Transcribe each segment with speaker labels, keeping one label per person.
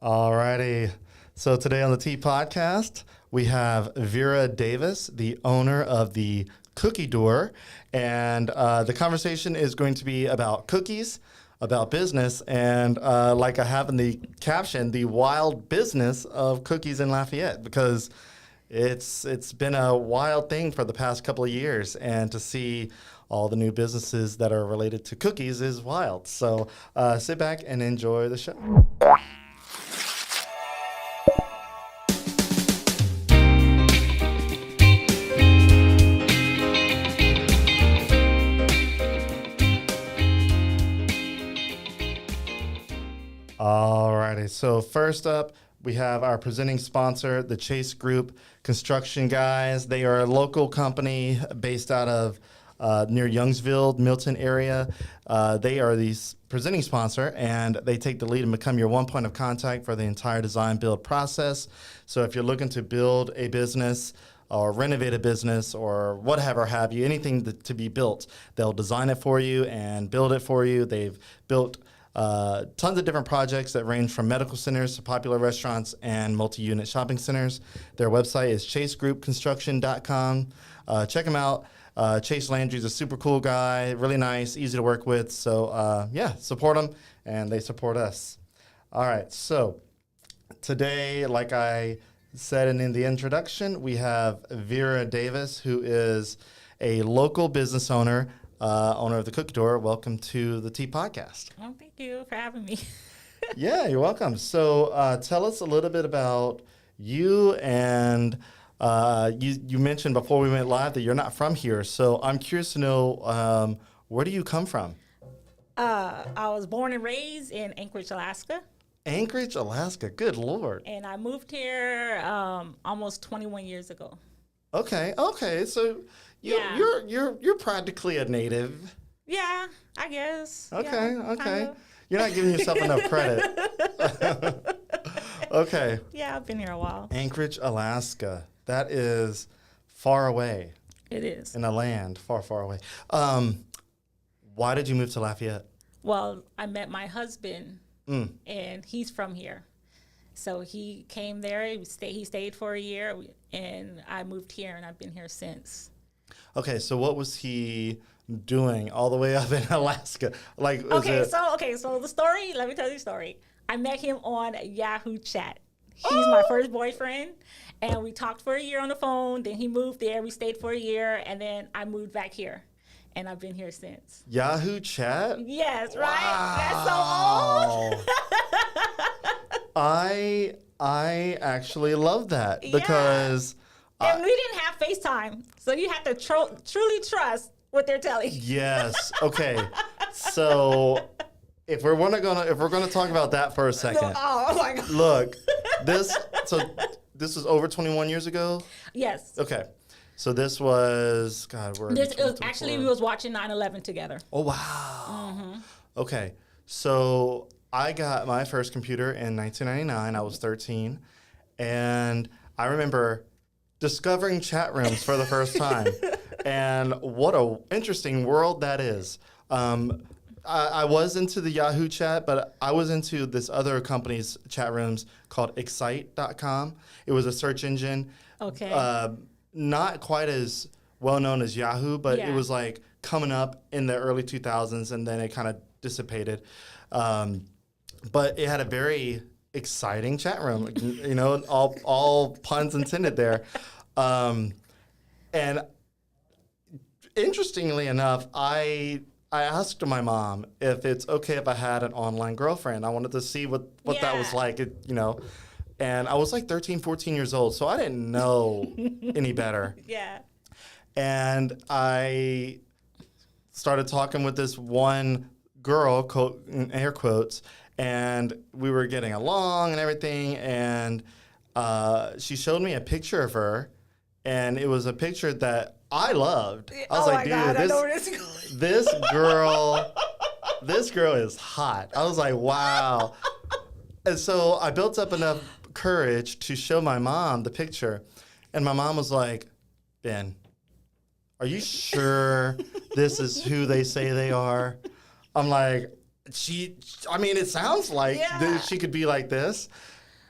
Speaker 1: Alrighty. So today on the Tea Podcast, we have Vera Davis, the owner of the Cookie Door. And the conversation is going to be about cookies, about business, and like I have in the caption, the wild business of cookies in Lafayette, because it's been a wild thing for the past couple of years. And to see all the new businesses that are related to cookies is wild. So sit back and enjoy the show. Alrighty, so first up, we have our presenting sponsor, the Chase Group Construction Guys. They are a local company based out of near Youngsville, Milton area. They are the presenting sponsor, and they take the lead and become your one point of contact for the entire design build process. So if you're looking to build a business or renovate a business or whatever have you, anything to be built, they'll design it for you and build it for you. They've built tons of different projects that range from medical centers to popular restaurants and multi-unit shopping centers. Their website is chasegroupconstruction.com. Check them out. Chase Landry's a super cool guy, really nice, easy to work with. So support them, and they support us. All right, so today, like I said in the introduction, we have Vera Davis, who is a local business owner, owner of the Cookie Door. Welcome to the Tea Podcast.
Speaker 2: Oh, thank you for having me.
Speaker 1: Yeah, you're welcome. So tell us a little bit about you, and you mentioned before we went live that you're not from here. So I'm curious to know, where do you come from?
Speaker 2: I was born and raised in Anchorage, Alaska.
Speaker 1: Anchorage, Alaska. Good Lord.
Speaker 2: And I moved here almost 21 years ago.
Speaker 1: Okay. So you're practically a native.
Speaker 2: Yeah, I guess.
Speaker 1: Okay.
Speaker 2: Yeah, kinda.
Speaker 1: You're not giving yourself enough credit. Okay.
Speaker 2: Yeah, I've been here a while.
Speaker 1: Anchorage, Alaska. That is far away.
Speaker 2: It is.
Speaker 1: In a land far, far away. Why did you move to Lafayette?
Speaker 2: Well, I met my husband, and he's from here. So he came there. He stayed for a year, and I moved here, and I've been here since.
Speaker 1: Okay, so what was he doing all the way up in Alaska?
Speaker 2: So the story, let me tell you the story. I met him on Yahoo Chat. He's my first boyfriend, and we talked for a year on the phone. Then he moved there. We stayed for a year, and then I moved back here, and I've been here since.
Speaker 1: Yahoo Chat?
Speaker 2: Yes,
Speaker 1: wow.
Speaker 2: Right? That's so
Speaker 1: old. I actually love that because...
Speaker 2: And we didn't have FaceTime, so you have to truly trust what they're telling you.
Speaker 1: Yes. Okay. So if we're gonna talk about that for a second.
Speaker 2: Oh my God.
Speaker 1: Look, this was over 21 years ago.
Speaker 2: Yes.
Speaker 1: Okay. So this was
Speaker 2: we was watching 9/11 together.
Speaker 1: Oh wow. Mm-hmm. Okay. So I got my first computer in 1999. I was 13, and I remember discovering chat rooms for the first time. And what a interesting world that is. I was into the Yahoo chat, but I was into this other company's chat rooms called Excite.com. It was a search engine.
Speaker 2: Okay.
Speaker 1: Not quite as well known as Yahoo, but it was like coming up in the early 2000s, and then it kind of dissipated. But it had a very exciting chat room, all puns intended there. And interestingly enough, I asked my mom if it's okay if I had an online girlfriend. I wanted to see what that was like, and I was like 13, 14 years old, so I didn't know any better.
Speaker 2: Yeah.
Speaker 1: And I started talking with this one girl, in air quotes, and we were getting along and everything, and she showed me a picture of her, and it was a picture that I loved. I was like, dude, this girl is hot. I was like, wow. And so I built up enough courage to show my mom the picture, and my mom was like, Ben, are you sure this is who they say they are? I'm like, I mean, it sounds like she could be like this.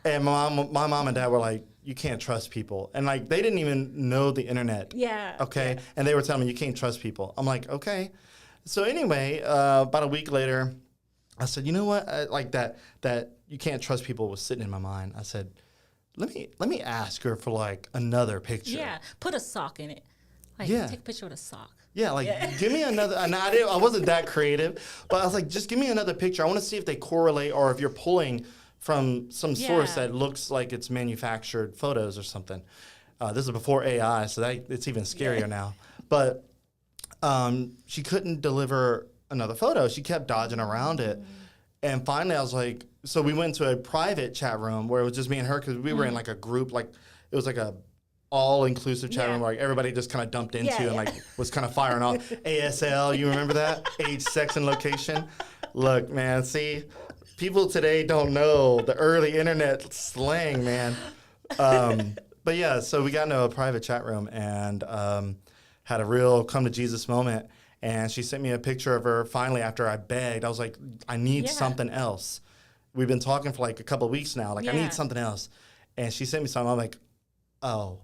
Speaker 1: And my mom and dad were like, you can't trust people. And like, they didn't even know the internet.
Speaker 2: Yeah.
Speaker 1: Okay. Yeah. And they were telling me you can't trust people. I'm like, okay. So anyway, about a week later, I said, you know what? Like that you can't trust people was sitting in my mind. I said, let me ask her for like another picture.
Speaker 2: Yeah. Put a sock in it. Like, take a picture with a sock.
Speaker 1: Yeah, like, give me another, and I wasn't that creative, but I was like, just give me another picture. I want to see if they correlate or if you're pulling from some source that looks like it's manufactured photos or something. This is before AI, so it's even scarier now. But she couldn't deliver another photo. She kept dodging around it. And finally, I was like, so we went to a private chat room where it was just me and her because we were in like a group, like it was like a all-inclusive chat room where like everybody just kind of dumped into and like was kind of firing off. ASL, you remember that? Age, sex, and location. Look, man, see, people today don't know the early internet slang, man. But yeah, so we got into a private chat room and had a real come to Jesus moment. And she sent me a picture of her finally after I begged. I was like, I need something else. We've been talking for like a couple of weeks now. Like, I need something else. And she sent me something. I'm like, oh,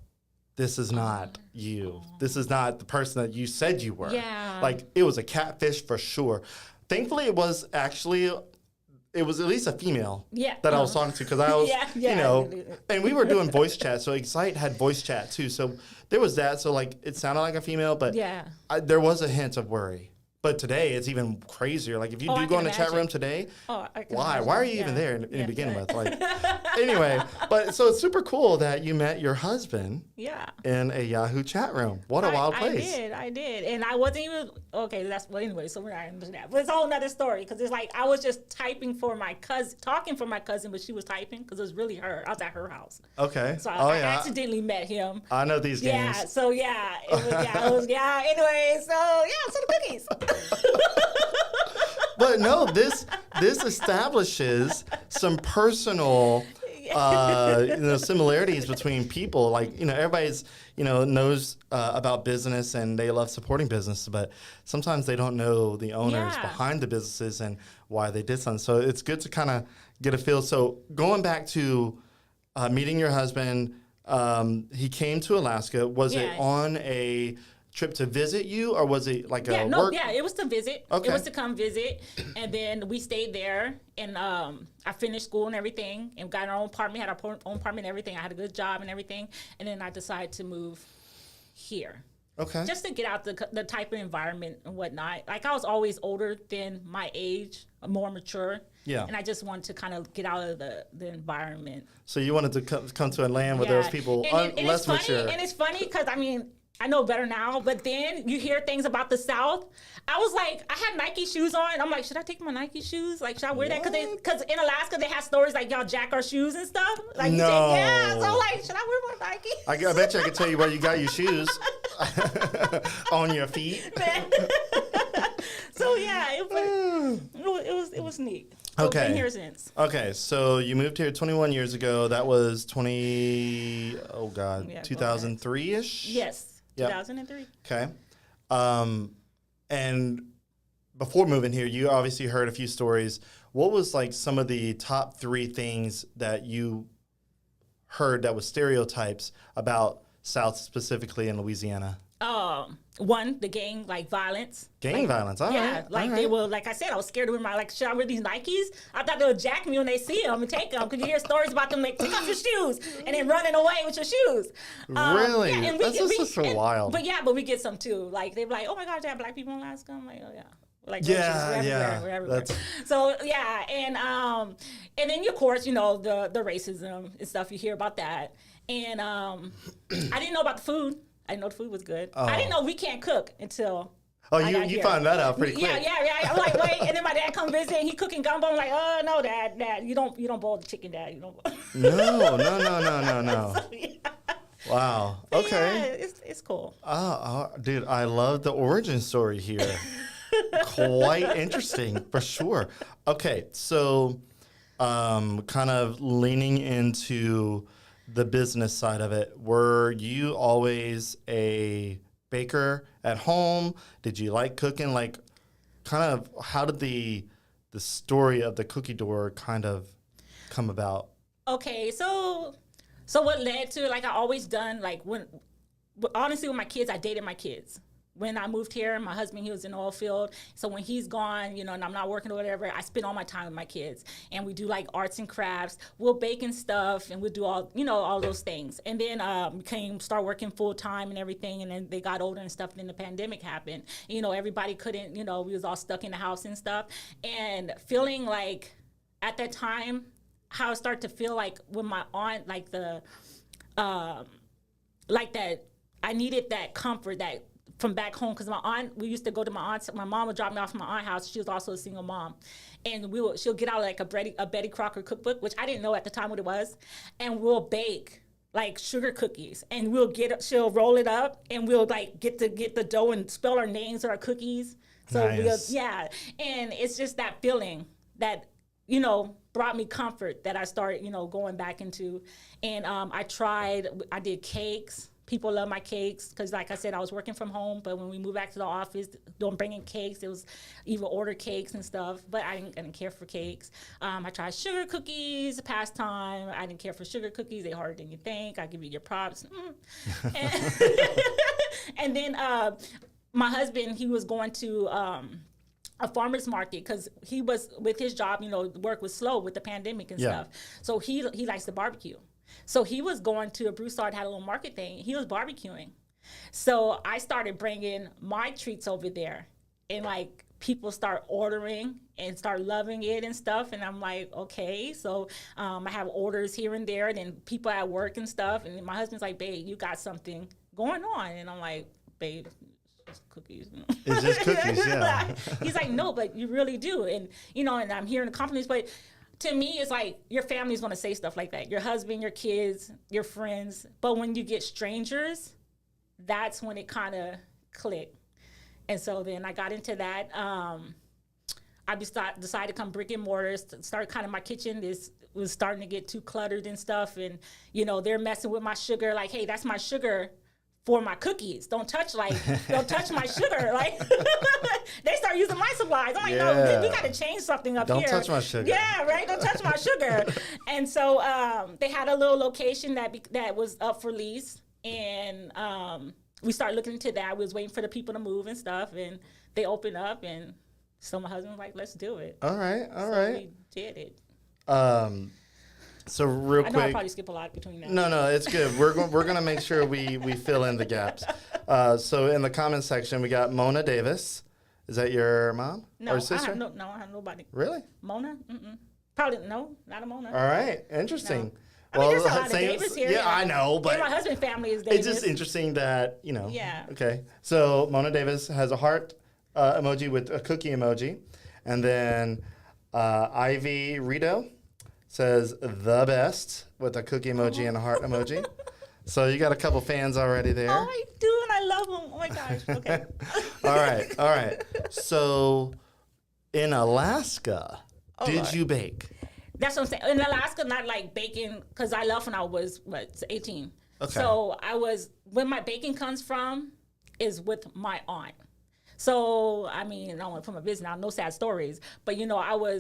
Speaker 1: this is not you. This is not the person that you said you were.
Speaker 2: Yeah.
Speaker 1: Like, it was a catfish for sure. Thankfully, it was at least a female that I was talking to because I was, you know, and we were doing voice chat. So Excite had voice chat too. So there was that. So like, it sounded like a female, but there was a hint of worry. But today it's even crazier. Like if you do go in the chat room today, why? Why are you even there in the beginning with? Like, anyway, but so it's super cool that you met your husband in a Yahoo chat room. What a wild place.
Speaker 2: I did. And I wasn't even, anyway, so we're not into that. But it's a whole nother story because it's like I was just typing for my cousin, talking for my cousin, but she was typing because it was really her. I was at her house.
Speaker 1: Okay.
Speaker 2: So I accidentally met him.
Speaker 1: I know these games.
Speaker 2: Yeah, so anyway, so the cookies.
Speaker 1: But no, this establishes some personal similarities between people. Like, everybody's, knows about business and they love supporting business, but sometimes they don't know the owners behind the businesses and why they did something. So it's good to kind of get a feel. So going back to meeting your husband, he came to Alaska. Was it on a trip to visit you, or was it like work?
Speaker 2: Yeah, it was to visit.
Speaker 1: Okay.
Speaker 2: It was to come visit, and then we stayed there, and I finished school and everything, and got our own apartment, had our own apartment and everything. I had a good job and everything, and then I decided to move here.
Speaker 1: Okay.
Speaker 2: Just to get out the type of environment and whatnot. Like, I was always older than my age, more mature.
Speaker 1: Yeah.
Speaker 2: And I just wanted to kind of get out of the environment.
Speaker 1: So you wanted to come to a land where there was people less mature.
Speaker 2: And it's funny because, I know better now, but then you hear things about the South. I was like, I had Nike shoes on. I'm like, should I take my Nike shoes? Like, should I wear that? Because in Alaska, they have stories like y'all jack our shoes and stuff. Like,
Speaker 1: no.
Speaker 2: So I'm like, should I wear my Nike?
Speaker 1: I bet you I could tell you where you got your shoes. On your feet.
Speaker 2: So yeah, it was neat.
Speaker 1: Okay.
Speaker 2: I've been here since.
Speaker 1: Okay, so you moved here 21 years ago. That was 2003-ish?
Speaker 2: Yes. 2003.
Speaker 1: Okay. And before moving here, you obviously heard a few stories. What was like some of the top 3 things that you heard that was stereotypes about South, specifically in Louisiana?
Speaker 2: One, the gang, violence.
Speaker 1: Violence, all right.
Speaker 2: They were, like I said, I was scared to wear should I wear these Nikes? I thought they would jack me when they see them and take them, because you hear stories about them, like, take off your shoes, and then running away with your shoes.
Speaker 1: Really?
Speaker 2: Yeah,
Speaker 1: That's just so wild.
Speaker 2: But we get some too. Like, they're like, oh my gosh, they have black people in Alaska? I'm like, oh yeah. Like,
Speaker 1: we're
Speaker 2: everywhere. So yeah, and then of course, the racism and stuff, you hear about that. And I didn't know about the food. I didn't know the food was good. I didn't know we can't cook until
Speaker 1: you found that out pretty quick.
Speaker 2: Yeah. I'm like, wait, and then my dad come visit and he cooking gumbo. I'm like, oh no, Dad, you don't boil the chicken, Dad. You don't.
Speaker 1: No.
Speaker 2: So, yeah.
Speaker 1: Wow. Okay.
Speaker 2: Yeah, it's cool.
Speaker 1: Dude, I love the origin story here. Quite interesting, for sure. Okay, so kind of leaning into the business side of it, were you always a baker at home? Did you like cooking? Like, kind of, how did the the story of the cookie door kind of come about?
Speaker 2: Okay, so what led to, like, I always done, like, honestly, with my kids, I dated my kids. When I moved here, my husband, he was in the oil field. So when he's gone, you know, and I'm not working or whatever, I spend all my time with my kids. And we do like arts and crafts. We'll bake and stuff, and we'll do all, you know, all those things. And then start working full time and everything. And then they got older and stuff. And then the pandemic happened. You know, everybody couldn't, you know, we was all stuck in the house and stuff. And feeling like at that time, how I started to feel like with my aunt, like like that, I needed that comfort, that from back home, because my aunt, we used to go to my aunt's. My mom would drop me off from my aunt's house. She was also a single mom, and she'll get out like a Betty Crocker cookbook, which I didn't know at the time what it was, and we'll bake like sugar cookies, and she'll roll it up, and we'll like get the dough and spell our names on our cookies. So
Speaker 1: nice.
Speaker 2: And it's just that feeling that, you know, brought me comfort that I started, you know, going back into, and I did cakes. People love my cakes because, like I said, I was working from home. But when we moved back to the office, don't bring in cakes. It was even order cakes and stuff. But I didn't care for cakes. I tried sugar cookies, pastime. I didn't care for sugar cookies. They're harder than you think. I give you your props. And then my husband, he was going to a farmer's market because he was, with his job, you know, work was slow with the pandemic and stuff. So he likes to barbecue. So he was going to a Broussard, had a little market thing. He was barbecuing. So I started bringing my treats over there, and like people start ordering and start loving it and stuff. And I'm like, okay. So I have orders here and there, and then people at work and stuff. And my husband's like, babe, you got something going on. And I'm like, babe, it's just cookies.
Speaker 1: It's just cookies, yeah.
Speaker 2: He's like, no, but you really do. And, you know, and I'm hearing the compliments, but to me, it's like your family's going to say stuff like that. Your husband, your kids, your friends. But when you get strangers, that's when it kind of clicked. And so then I got into that. I decided to come brick and mortar, start kind of my kitchen. This was starting to get too cluttered and stuff. And, you know, they're messing with my sugar. Like, hey, that's my sugar for my cookies. Don't touch my sugar. Like, they start using my supplies. I'm like, no, we got to change something up here.
Speaker 1: Don't touch my sugar.
Speaker 2: Yeah, right. Don't touch my sugar. And so they had a little location that was up for lease, and we started looking into that. We was waiting for the people to move and stuff, and they opened up, and so my husband was like, let's do it.
Speaker 1: All right.
Speaker 2: We did it.
Speaker 1: So real quick,
Speaker 2: I know I probably skip a lot between that.
Speaker 1: No, it's good. We're gonna make sure we fill in the gaps. So in the comment section, we got Mona Davis. Is that your mom or sister?
Speaker 2: I have nobody.
Speaker 1: Really?
Speaker 2: Mona? Mm-mm. Probably no, not a Mona.
Speaker 1: All right, interesting.
Speaker 2: No. I mean, there's a lot of Davis here.
Speaker 1: Yeah, I know, but
Speaker 2: and my husband's family is Davis.
Speaker 1: It's just interesting that, you know.
Speaker 2: Yeah.
Speaker 1: Okay, so Mona Davis has a heart emoji with a cookie emoji, and then Ivy Rito says the best with a cookie emoji and a heart emoji. So you got a couple fans already there.
Speaker 2: Oh, I do, and I love them. Oh my gosh. Okay.
Speaker 1: All right. So in Alaska, did you bake?
Speaker 2: That's what I'm saying. In Alaska, not like baking, because I left when I was 18.
Speaker 1: Okay.
Speaker 2: So when my baking comes from is with my aunt. So, I mean, I don't want to put my business out, no sad stories, but, you know,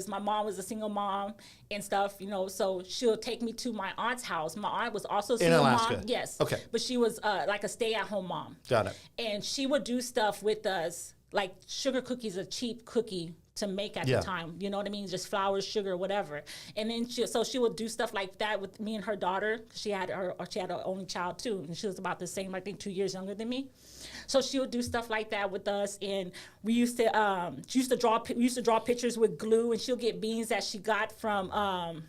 Speaker 2: my mom was a single mom and stuff, you know, so she'll take me to my aunt's house. My aunt was also a single mom. Yes.
Speaker 1: Okay.
Speaker 2: But she was like a stay-at-home mom.
Speaker 1: Got it.
Speaker 2: And she would do stuff with us, like sugar cookies, a cheap cookie to make at the time, you know what I mean? Just flour, sugar, whatever. And then she would do stuff like that with me and her daughter. She had her only child too, and she was about the same, I think 2 years younger than me. So she would do stuff like that with us, and we used to draw pictures with glue, and she'll get beans that she got from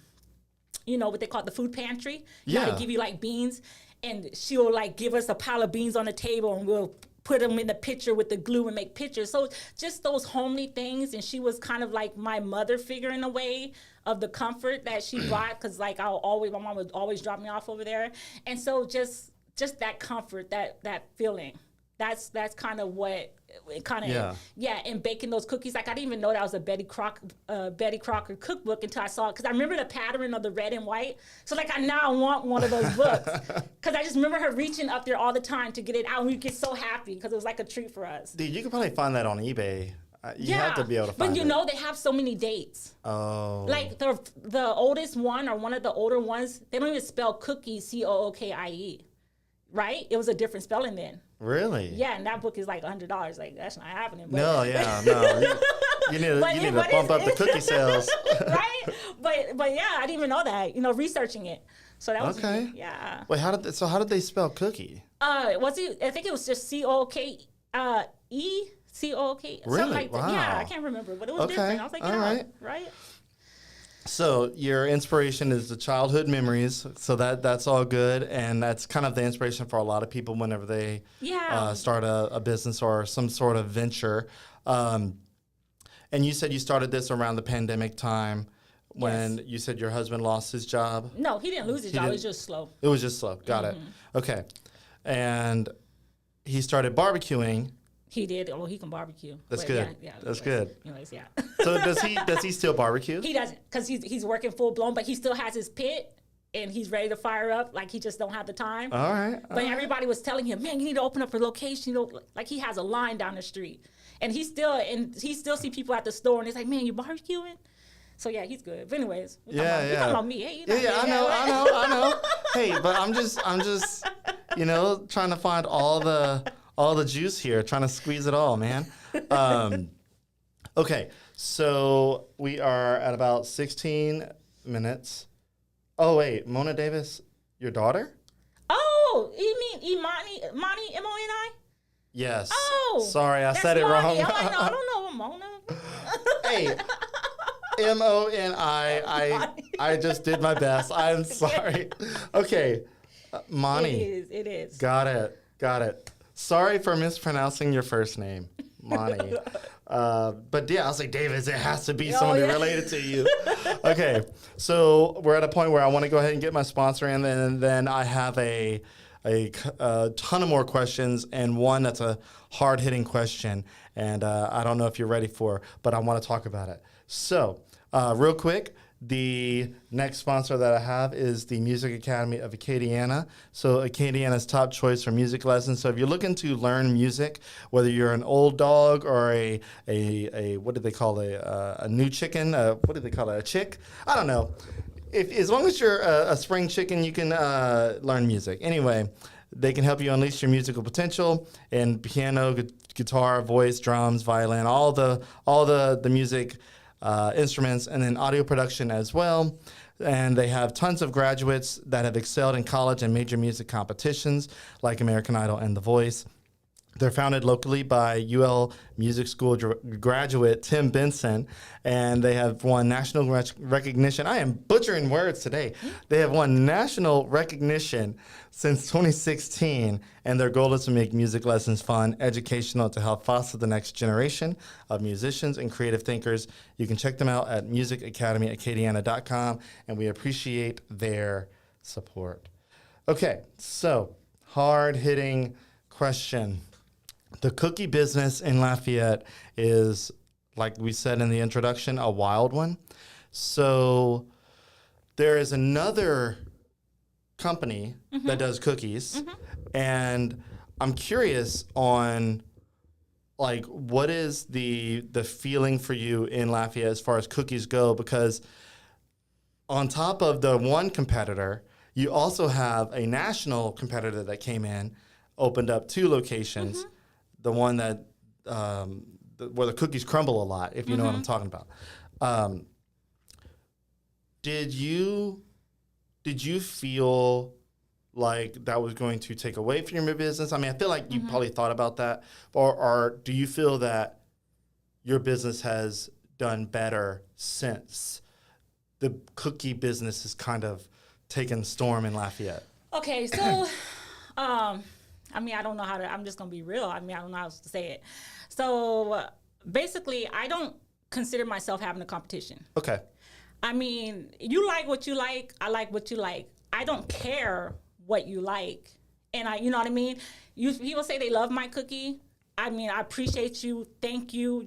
Speaker 2: you know what they call the food pantry.
Speaker 1: Yeah,
Speaker 2: they give you like beans, and she'll like give us a pile of beans on the table, and we'll put them in the picture with the glue and make pictures. So just those homely things. And she was kind of like my mother figure in a way of the comfort that she brought. Cause like my mom would always drop me off over there. And so just that comfort, that feeling, that's kind of what it kind of, and baking those cookies. Like I didn't even know that was a Betty Crocker cookbook until I saw it. Cause I remember the pattern of the red and white. So like I now want one of those books. Cause I just remember her reaching up there all the time to get it out. And we get so happy cause it was like a treat for us.
Speaker 1: Dude, you could probably find that on eBay. You have to be able to find
Speaker 2: but
Speaker 1: it.
Speaker 2: you know, they have so many dates.
Speaker 1: Oh.
Speaker 2: Like the oldest one, or one of the older ones, they don't even spell cookie Cookie, right? It was a different spelling then.
Speaker 1: Really?
Speaker 2: Yeah, and that book is like $100. Like, that's not happening. But,
Speaker 1: No, yeah, no. You need to bump up the cookie sales.
Speaker 2: Right? But yeah, I didn't even know that, you know, researching it. So that was
Speaker 1: Okay.
Speaker 2: yeah.
Speaker 1: Wait, how did they spell cookie?
Speaker 2: Was it? I think it was just Cookie, Cookie.
Speaker 1: Really?
Speaker 2: Something like that.
Speaker 1: Wow.
Speaker 2: Yeah, I can't remember, but it was
Speaker 1: Okay.
Speaker 2: different. I was like,
Speaker 1: All
Speaker 2: yeah,
Speaker 1: right.
Speaker 2: right?
Speaker 1: So your inspiration is the childhood memories. So that's all good, and that's kind of the inspiration for a lot of people whenever they start a business or some sort of venture. And you said you started this around the pandemic time when you said your husband lost his job.
Speaker 2: No, he didn't lose his job. It was just slow.
Speaker 1: It was just slow. Got it. Okay. And he started barbecuing.
Speaker 2: He did. Well, he can barbecue.
Speaker 1: That's
Speaker 2: But
Speaker 1: good.
Speaker 2: Yeah,
Speaker 1: That's
Speaker 2: anyways,
Speaker 1: good.
Speaker 2: Anyways, yeah.
Speaker 1: So does he still barbecue?
Speaker 2: He doesn't, because he's working full blown, but he still has his pit and he's ready to fire up. Like, he just don't have the time.
Speaker 1: All right.
Speaker 2: But everybody was telling him, man, you need to open up a location. You know, like, he has a line down the street, and he still see people at the store, and it's like, man, you barbecuing? So yeah, he's good. But anyways, we talking about me. Hey,
Speaker 1: I know. Hey, but I'm just trying to find all the juice here, trying to squeeze it all, man. Okay, so we are at about 16 minutes. Oh wait, Mona Davis, your daughter?
Speaker 2: Oh, you mean Imani, Moni,
Speaker 1: Yes.
Speaker 2: Oh,
Speaker 1: sorry, I said it wrong.
Speaker 2: I'm like, no, I don't know Mona.
Speaker 1: Hey, Moni. I just did my best. I'm sorry. Okay, Moni.
Speaker 2: It is.
Speaker 1: Got it. Sorry for mispronouncing your first name, Moni. But yeah, I was like, Davis, it has to be somebody related to you. Okay, so we're at a point where I want to go ahead and get my sponsor in, and then I have a ton of more questions, and one that's a hard-hitting question, and I don't know if you're ready for, but I want to talk about it. So, real quick, the next sponsor that I have is the Music Academy of Acadiana. So Acadiana's top choice for music lessons. So if you're looking to learn music, whether you're an old dog or a what do they call a new chicken? What do they call it? A chick? I don't know. As long as you're a spring chicken, you can learn music. Anyway, they can help you unleash your musical potential in piano, guitar, voice, drums, violin, all the music instruments, and then audio production as well. And they have tons of graduates that have excelled in college and major music competitions like American Idol and The Voice. They're founded locally by UL Music School graduate Tim Benson, and they have won national recognition. I am butchering words today. They have won national recognition since 2016, and their goal is to make music lessons fun, educational, to help foster the next generation of musicians and creative thinkers. You can check them out at musicacademyacadiana.com, and we appreciate their support. Okay, so hard-hitting question. The cookie business in Lafayette is, like we said in the introduction, a wild one. So there is another company that does cookies, and I'm curious on, like, what is the feeling for you in Lafayette as far as cookies go? Because on top of the one competitor, you also have a national competitor that came in, opened up 2 locations. The one that where the cookies crumble a lot, if you know what I'm talking about. Did you feel like that was going to take away from your business? I mean, I feel like you probably thought about that, or do you feel that your business has done better since the cookie business has kind of taken storm in Lafayette?
Speaker 2: Okay, so I mean, I don't know I'm just going to be real. I mean, I don't know how else to say it. So basically, I don't consider myself having a competition.
Speaker 1: Okay.
Speaker 2: I mean, you like what you like. I like what you like. I don't care what you like. And you know what I mean? People say they love my cookie. I mean, I appreciate you. Thank you,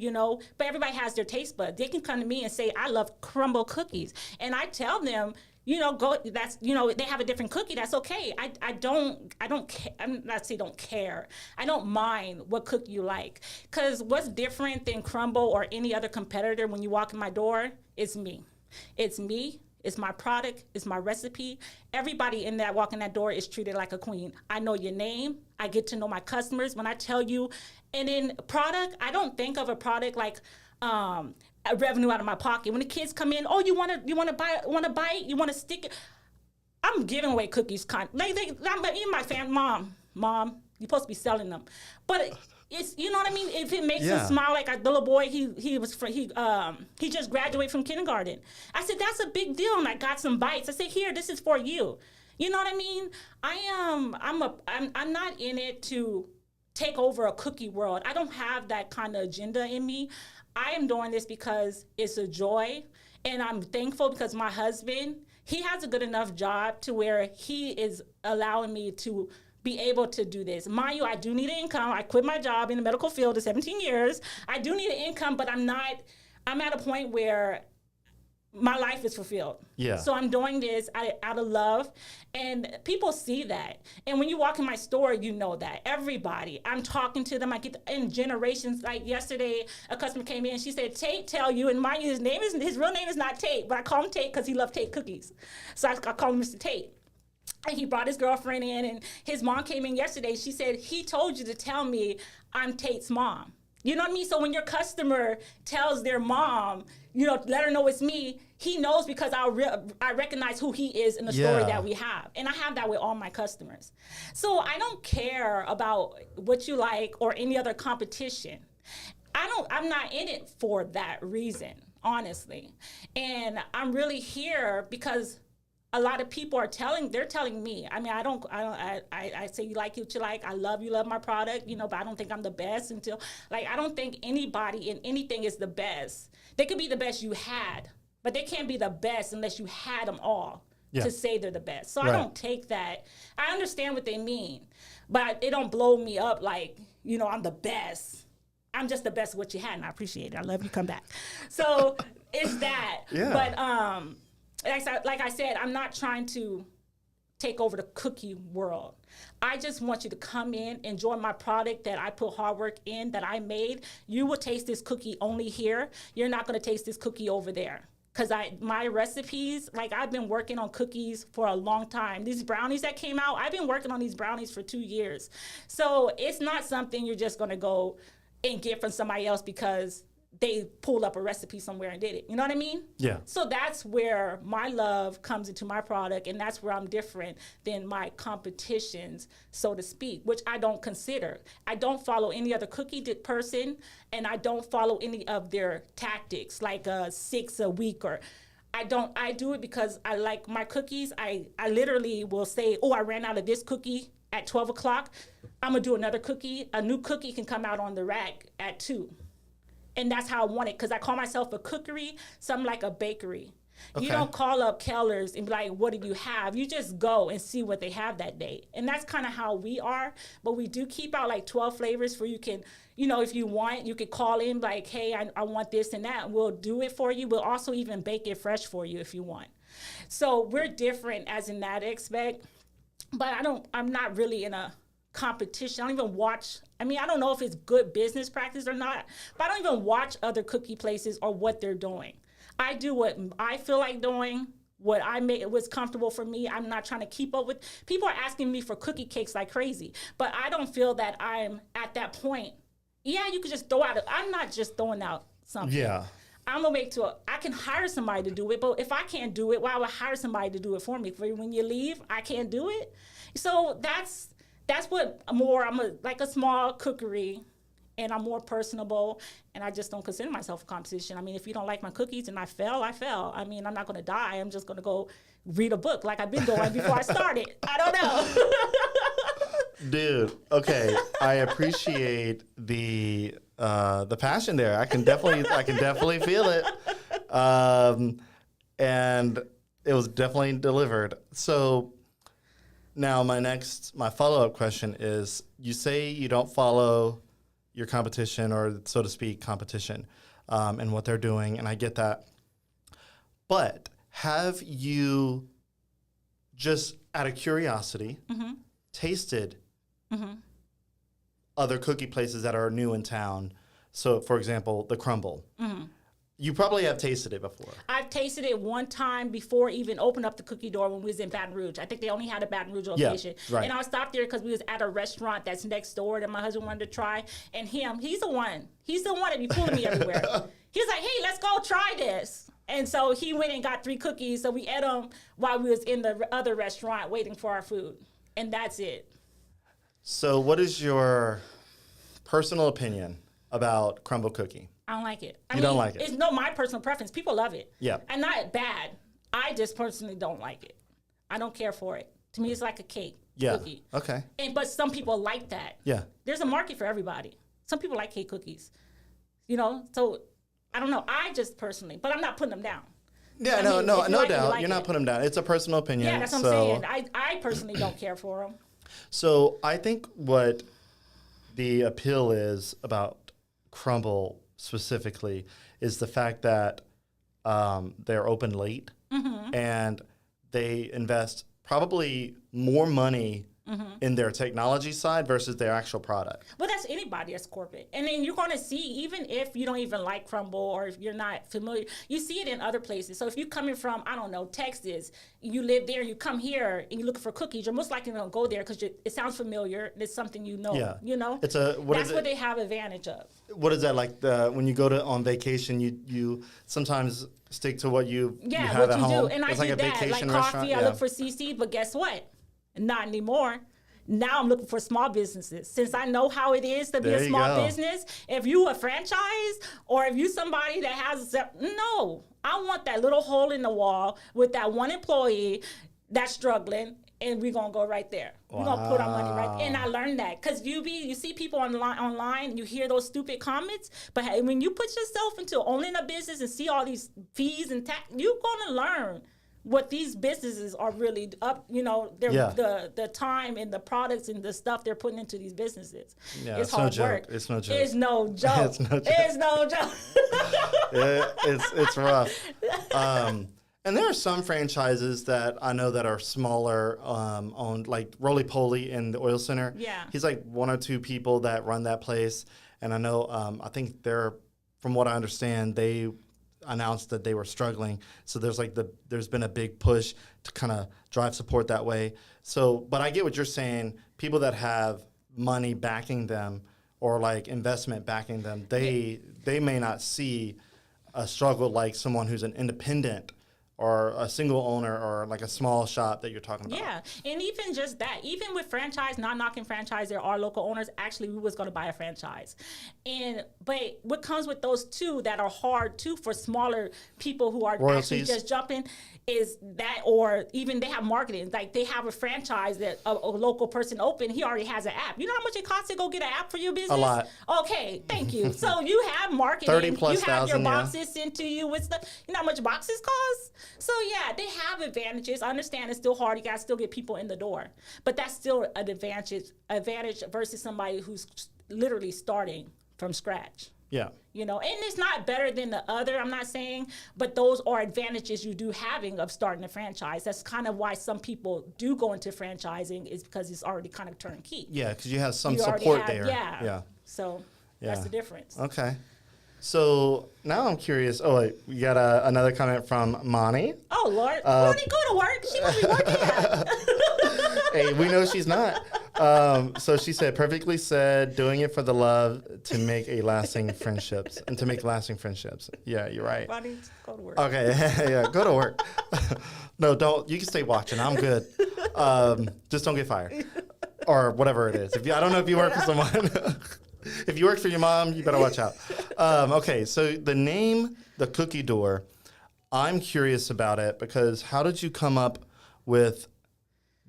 Speaker 2: but everybody has their taste bud. They can come to me and say, I love crumble cookies. And I tell them, go. That's they have a different cookie. That's okay. I don't care. I'm not saying don't care. I don't mind what cookie you like, because what's different than Crumble or any other competitor when you walk in my door is me. It's me. It's my product. It's my recipe. Everybody in that walking that door is treated like a queen. I know your name. I get to know my customers when I tell you. And in product, I don't think of a product like a revenue out of my pocket. When the kids come in, oh, you want to buy it? You want to stick it? I'm giving away cookies. Even my family, mom, you're supposed to be selling them, but it's, you know what I mean. If it makes them smile, like the little boy, he just graduated from kindergarten. I said that's a big deal, and I got some bites. I said, here, this is for you. You know what I mean? I'm not in it to take over a cookie world. I don't have that kind of agenda in me. I am doing this because it's a joy, and I'm thankful because my husband, he has a good enough job to where he is allowing me to be able to do this. Mind you, I do need an income. I quit my job in the medical field of 17 years. I do need an income, but I'm at a point where my life is fulfilled.
Speaker 1: Yeah.
Speaker 2: So I'm doing this out of love, and people see that. And when you walk in my store, you know that. Everybody, I'm talking to them. I get in generations. Like yesterday, a customer came in. She said, "Tate tell you," and mind you, his real name is not Tate, but I call him Tate because he loved Tate cookies. So I call him Mr. Tate. And he brought his girlfriend in, and his mom came in yesterday. She said, "He told you to tell me I'm Tate's mom." You know what I mean? So when your customer tells their mom, let her know it's me, he knows because I recognize who he is in the story that we have. And I have that with all my customers. So I don't care about what you like or any other competition. I'm not in it for that reason, honestly. And I'm really here because a lot of people they're telling me. I mean, I say you like what you like. I love my product, but I don't think I'm the best until, I don't think anybody in anything is the best. They could be the best you had, but they can't be the best unless you had them all to say they're the best. So I don't take that. I understand what they mean, but it don't blow me up like, I'm the best. I'm just the best of what you had, and I appreciate it. I love you. Come back. So it's that.
Speaker 1: Yeah.
Speaker 2: But, like I said, I'm not trying to take over the cookie world. I just want you to come in, enjoy my product that I put hard work in, that I made. You will taste this cookie only here. You're not going to taste this cookie over there. Because my recipes, I've been working on cookies for a long time. These brownies that came out, I've been working on these brownies for 2 years. So it's not something you're just going to go and get from somebody else because they pulled up a recipe somewhere and did it. You know what I mean?
Speaker 1: Yeah.
Speaker 2: So that's where my love comes into my product, and that's where I'm different than my competitions, so to speak, which I don't consider. I don't follow any other cookie person, and I don't follow any of their tactics, like 6 a week or... I do it because I like my cookies. I literally will say, oh, I ran out of this cookie at 12 o'clock. I'm going to do another cookie. A new cookie can come out on the rack at 2. And that's how I want it, because I call myself a cookery, something like a bakery. Okay. You don't call up Keller's and be like, what do you have? You just go and see what they have that day. And that's kind of how we are. But we do keep out 12 flavors for you can, if you want, you could call in like, hey, I want this and that. And we'll do it for you. We'll also even bake it fresh for you if you want. So we're different as in that aspect. But I'm not really in a competition. I don't even watch. I don't know if it's good business practice or not, but I don't even watch other cookie places or what they're doing. I do what I feel like doing, what was comfortable for me. I'm not trying to keep up with. People are asking me for cookie cakes like crazy, but I don't feel that I'm at that point. Yeah, you could just throw out. I'm not just throwing out something.
Speaker 1: Yeah.
Speaker 2: I'm gonna I can hire somebody to do it, but if I can't do it, why would I hire somebody to do it for me? For when you leave, I can't do it. So that's what I'm like a small cookery, and I'm more personable, and I just don't consider myself a competition. If you don't like my cookies and I fail, I fail. I'm not going to die. I'm just going to go read a book like I've been doing before I started. I don't know.
Speaker 1: Dude, okay. I appreciate the passion there. I can definitely feel it. And it was definitely delivered. So now my follow-up question is, you say you don't follow your competition, or so to speak, competition, and what they're doing, and I get that. But have you just out of curiosity, tasted other cookie places that are new in town. So, for example, the Crumble. You probably have tasted it before.
Speaker 2: I've tasted it one time before even opened up the cookie door when we was in Baton Rouge. I think they only had a Baton Rouge location.
Speaker 1: Yeah, right.
Speaker 2: And I stopped there because we was at a restaurant that's next door that my husband wanted to try. And he's the one that be pulling me everywhere. He was like, hey, let's go try this. And so he went and got 3 cookies. So we ate them while we was in the other restaurant waiting for our food. And that's it.
Speaker 1: So what is your personal opinion about crumble cookie?
Speaker 2: I don't like it.
Speaker 1: You don't like it?
Speaker 2: It's my personal preference. People love it.
Speaker 1: Yeah.
Speaker 2: And not bad. I just personally don't like it. I don't care for it. To me, it's like a cake.
Speaker 1: Yeah.
Speaker 2: Cookie.
Speaker 1: Okay.
Speaker 2: But some people like that.
Speaker 1: Yeah.
Speaker 2: There's a market for everybody. Some people like cake cookies. So I don't know. I just personally, but I'm not putting them down.
Speaker 1: Yeah, no doubt. You're not putting them down. It's a personal opinion.
Speaker 2: Yeah, that's what I'm saying. I personally don't care for them.
Speaker 1: So I think what the appeal is about crumble specifically is the fact that they're open late and they invest probably more money in their technology side versus their actual product.
Speaker 2: Well, that's anybody that's corporate. And then you're going to see, even if you don't even like crumble or if you're not familiar, you see it in other places. So if you're coming from, I don't know, Texas, you live there, you come here and you're looking for cookies, you're most likely going to go there because it sounds familiar. It's something you know.
Speaker 1: Yeah.
Speaker 2: You know?
Speaker 1: That's
Speaker 2: what they have advantage of.
Speaker 1: What is that like? When you go on vacation, you sometimes stick to what you have at home.
Speaker 2: Yeah, what you do. And
Speaker 1: it's
Speaker 2: I
Speaker 1: like
Speaker 2: do
Speaker 1: a
Speaker 2: that.
Speaker 1: vacation
Speaker 2: Like
Speaker 1: restaurant.
Speaker 2: coffee, I look for CC, but guess what? Not anymore. Now I'm looking for small businesses. Since I know how it is to be a small business, if you a franchise or if you somebody that has, no, I want that little hole in the wall with that one employee that's struggling, and we're going to go right there. We're going to put our money right there. And I learned that because you see people online and you hear those stupid comments, but hey, when you put yourself into owning a business and see all these fees and tax, you're going to learn what these businesses are really up, the time and the products and the stuff they're putting into these businesses.
Speaker 1: Yeah,
Speaker 2: it's hard work.
Speaker 1: It's no joke.
Speaker 2: It's no joke. It's no joke.
Speaker 1: It's rough. And there are some franchises that I know that are smaller, owned, like Roly Poly in the Oil Center.
Speaker 2: Yeah. He's
Speaker 1: like 1 or 2 people that run that place. And I know, I think from what I understand, they announced that they were struggling. So there's been a big push to kind of drive support that way. So, but I get what you're saying. People that have money backing them or like investment backing them, they may not see a struggle like someone who's an independent or a single owner or like a small shop that you're talking about.
Speaker 2: Yeah, and even just that, even with franchise, not knocking franchise, there are local owners. Actually, we was going to buy a franchise. But what comes with those two that are hard too for smaller people who are actually just jumping is that, or even they have marketing. Like they have a franchise that a local person opened, he already has an app. You know how much it costs to go get an app for your business?
Speaker 1: A lot.
Speaker 2: Okay, thank you. So you have marketing.
Speaker 1: 30+
Speaker 2: you have your
Speaker 1: thousand,
Speaker 2: boxes sent to you with stuff. You know how much boxes cost? So yeah, they have advantages. I understand it's still hard. You gotta still get people in the door, but that's still an advantage versus somebody who's literally starting from scratch.
Speaker 1: Yeah.
Speaker 2: And it's not better than the other, I'm not saying, but those are advantages you do having of starting a franchise. That's kind of why some people do go into franchising, is because it's already kind of turnkey.
Speaker 1: Yeah, because you have some support there.
Speaker 2: Yeah. So that's the difference.
Speaker 1: Okay. So now I'm curious. Oh, wait, we got another comment from Monty.
Speaker 2: Oh, Lord. Monty, go to work. She must be working.
Speaker 1: Hey, we know she's not. So she said, perfectly said, doing it for the love to make lasting friendships. Yeah, you're right.
Speaker 2: Monty, go to work.
Speaker 1: Okay, yeah, go to work. No, don't. You can stay watching. I'm good. Just don't get fired or whatever it is. I don't know if you work for someone. If you work for your mom, you better watch out. Okay, so the name, The Cookie Door, I'm curious about it because how did you come up with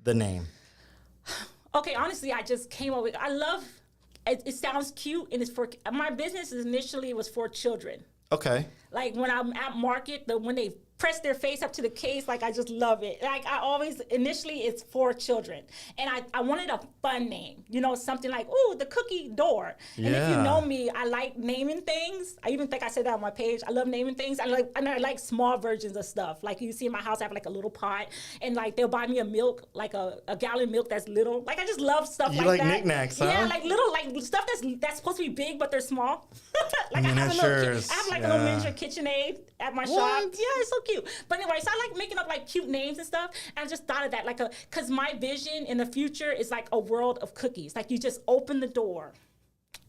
Speaker 1: the name?
Speaker 2: Okay, honestly, I just came up with, I love, it sounds cute, and it's for, my business initially was for children.
Speaker 1: Okay.
Speaker 2: Like when I'm at market, when they press their face up to the case. Like, I just love it. Like, I always, initially, it's for children. And I wanted a fun name, you know, something like, ooh, the cookie door. And if you know me, I like naming things. I even think I said that on my page. I love naming things. I like small versions of stuff. Like, you see in my house, I have like a little pot. And like, they'll buy me a milk, like a gallon of milk that's little. Like, I just love stuff like that.
Speaker 1: You like knickknacks, huh?
Speaker 2: Yeah, like little, like stuff that's supposed to be big, but they're small. Like, I have like a little miniature KitchenAid at my shop. Yeah, it's so cute. But anyway, so I like making up like cute names and stuff. And I just thought of that, like because my vision in the future is like a world of cookies. Like, you just open the door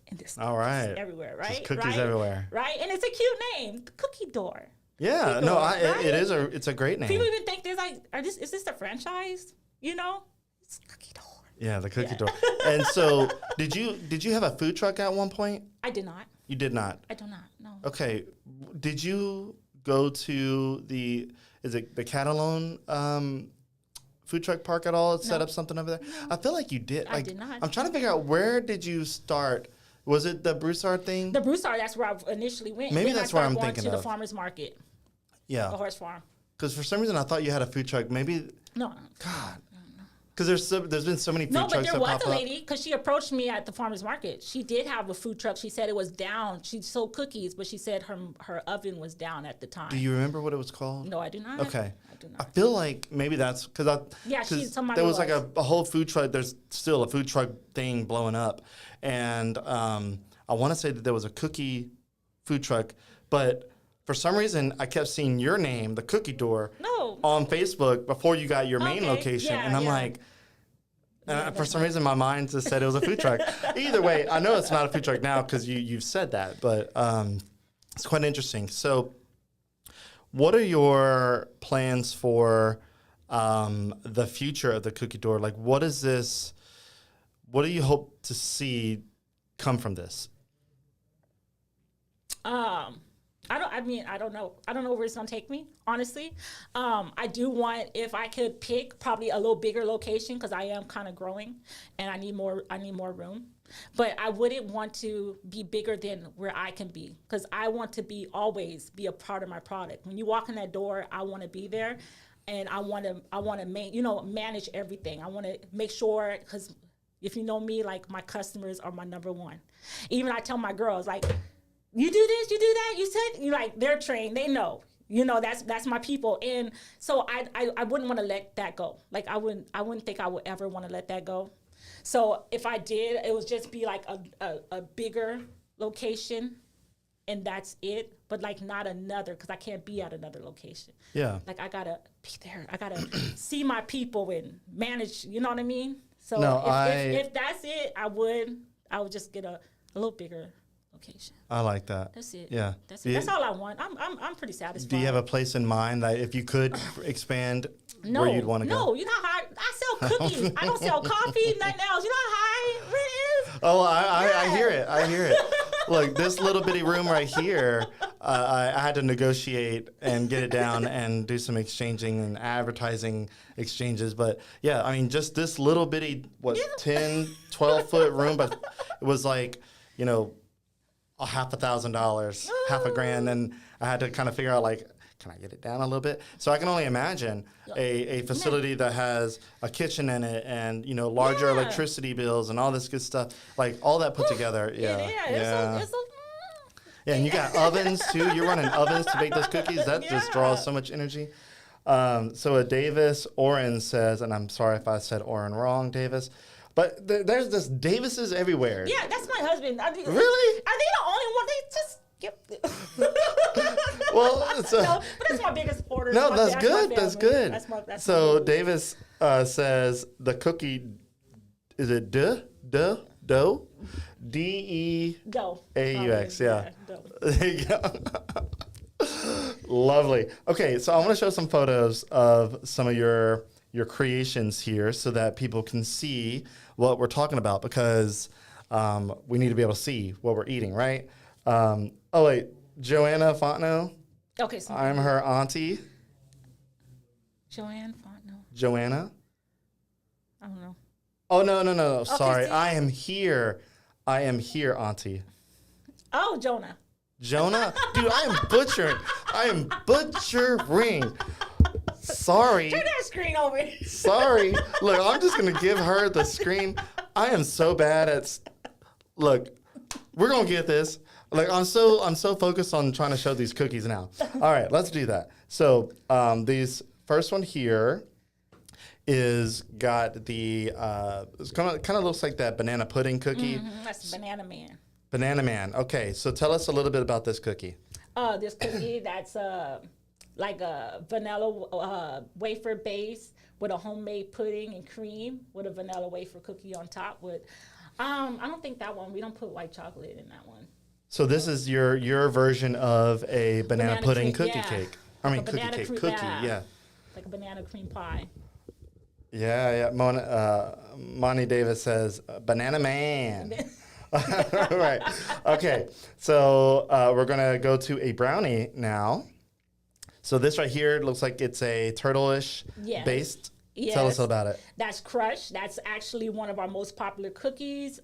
Speaker 2: and this everywhere, right?
Speaker 1: Just cookies everywhere.
Speaker 2: Right? And it's a cute name, the cookie door.
Speaker 1: Yeah,
Speaker 2: cookie door, right?
Speaker 1: It's a great name.
Speaker 2: People even think there's like, is this the franchise? You know? It's cookie door.
Speaker 1: Yeah, the cookie door. And so, did you have a food truck at one point?
Speaker 2: I did not.
Speaker 1: You did not?
Speaker 2: I do not, no.
Speaker 1: Okay. Did you go to the Catalan food truck park at all? Set up something over there? No. I feel like you did.
Speaker 2: I did not.
Speaker 1: I'm trying to figure out, where did you start? Was it the Broussard thing?
Speaker 2: The Broussard, that's where I initially went.
Speaker 1: Maybe that's where I'm thinking
Speaker 2: to
Speaker 1: of.
Speaker 2: The farmer's market.
Speaker 1: Yeah.
Speaker 2: The horse farm.
Speaker 1: Because for some reason I thought you had a food truck. Maybe.
Speaker 2: No.
Speaker 1: God. Because there's been so many food trucks that pop up.
Speaker 2: No, but there was a lady, because she approached me at the farmer's market. She did have a food truck. She said it was down. She sold cookies, but she said her oven was down at the time.
Speaker 1: Do you remember what it was called?
Speaker 2: No, I do not.
Speaker 1: Okay.
Speaker 2: I do not.
Speaker 1: I feel like maybe that's because
Speaker 2: somebody
Speaker 1: there was like a whole food truck. There's still a food truck thing blowing up, and I want to say that there was a cookie food truck, but for some reason I kept seeing your name, the Cookie Door, on Facebook before you got your main location, and I'm like. For some reason, my mind just said it was a food truck. Either way, I know it's not a food truck now because you've said that, but it's quite interesting. So, what are your plans for the future of the Cookie Door? Like, what is this? What do you hope to see come from this?
Speaker 2: I don't know. I don't know where it's gonna take me, honestly. I do want, if I could pick, probably a little bigger location, because I am kind of growing and I need more room. But I wouldn't want to be bigger than where I can be, because I want to always be a part of my product. When you walk in that door, I want to be there, and I want to manage everything. I want to make sure, because if you know me, like, my customers are my number one. Even I tell my girls, like, you do this, you do that, you said, like, they're trained, they know, that's my people. And so I wouldn't want to let that go. Like, I wouldn't think I would ever want to let that go. So if I did, it would just be like a bigger location, and that's it. But like, not another, because I can't be at another location. Yeah. Like, I gotta be there. I gotta see my people and manage, you know what I mean? So if that's it, I would just get a little bigger location.
Speaker 1: I like that.
Speaker 2: That's it.
Speaker 1: Yeah.
Speaker 2: That's it. That's all I want. I'm pretty satisfied.
Speaker 1: Do you have a place in mind that if you could expand where you'd want to go?
Speaker 2: No, you know how I sell cookies. I don't sell coffee, nothing else. You know how high rent is?
Speaker 1: Oh, I hear it. I hear it. Look, this little bitty room right here, I had to negotiate and get it down and do some exchanging and advertising exchanges. But yeah, I mean, just this little bitty, 10, 12 foot room, but it was like, $500,000, $500,000, and I had to kind of figure out, like, can I get it down a little bit? So I can only imagine a facility that has a kitchen in it and larger electricity bills and all this good stuff, like all that put together. Yeah. Yeah, and you got ovens too. You're running ovens to bake those cookies. That just draws so much energy. So a Davis Oren says, and I'm sorry if I said Oren wrong, Davis. But there's just Davises everywhere.
Speaker 2: Yeah, that's my husband.
Speaker 1: Really?
Speaker 2: Are they the only one? They just
Speaker 1: well,
Speaker 2: no, but that's my biggest order.
Speaker 1: No, that's good. That's good.
Speaker 2: That's
Speaker 1: so Davis says the cookie, is it dough? D-E-A-U-X. Yeah. There you go. Lovely. Okay, so I want to show some photos of some of your creations here so that people can see what we're talking about, because we need to be able to see what we're eating, right? Oh, wait. Joanna Fontenot.
Speaker 2: Okay. So
Speaker 1: I'm her auntie.
Speaker 2: Joanne Fontenot.
Speaker 1: Joanna?
Speaker 2: I don't know.
Speaker 1: Oh, no. Okay,
Speaker 2: sorry.
Speaker 1: I am here. I am here, auntie.
Speaker 2: Oh, Jonah.
Speaker 1: Jonah? Dude, I am butchering. Sorry.
Speaker 2: Turn that screen over.
Speaker 1: Sorry. Look, I'm just going to give her the screen. I am so bad at... Look, we're going to get this. Like, I'm so focused on trying to show these cookies now. All right, let's do that. So, these first one here is got the... it's kind of looks like that banana pudding cookie.
Speaker 2: Mm-hmm, that's Banana Man.
Speaker 1: Banana Man. Okay, so tell us a little bit about this cookie.
Speaker 2: This cookie that's like a vanilla wafer base with a homemade pudding and cream with a vanilla wafer cookie on top. With I don't think that one. We don't put white chocolate in that one.
Speaker 1: So this is your version of a banana pudding
Speaker 2: cream,
Speaker 1: cookie
Speaker 2: yeah.
Speaker 1: cake. I mean,
Speaker 2: Like a
Speaker 1: cookie
Speaker 2: banana
Speaker 1: cake.
Speaker 2: cream,
Speaker 1: Cookie, yeah.
Speaker 2: Like a banana cream pie.
Speaker 1: Yeah. Monty Davis says, Banana Man. Right. Okay. So we're going to go to a brownie now. So this right here looks like it's a turtle-ish based.
Speaker 2: Yes.
Speaker 1: Tell us about it.
Speaker 2: That's Crush. That's actually one of our most popular cookies.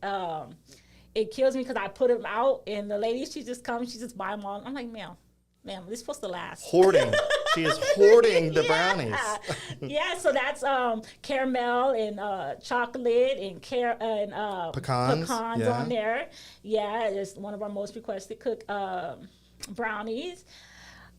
Speaker 2: It kills me because I put them out, and the lady, she just comes, she just buy them all. I'm like, ma'am, this is supposed to last.
Speaker 1: Hoarding. She is hoarding the brownies.
Speaker 2: Yeah, so that's caramel and chocolate and pecans on there. Yeah, it's one of our most requested brownies.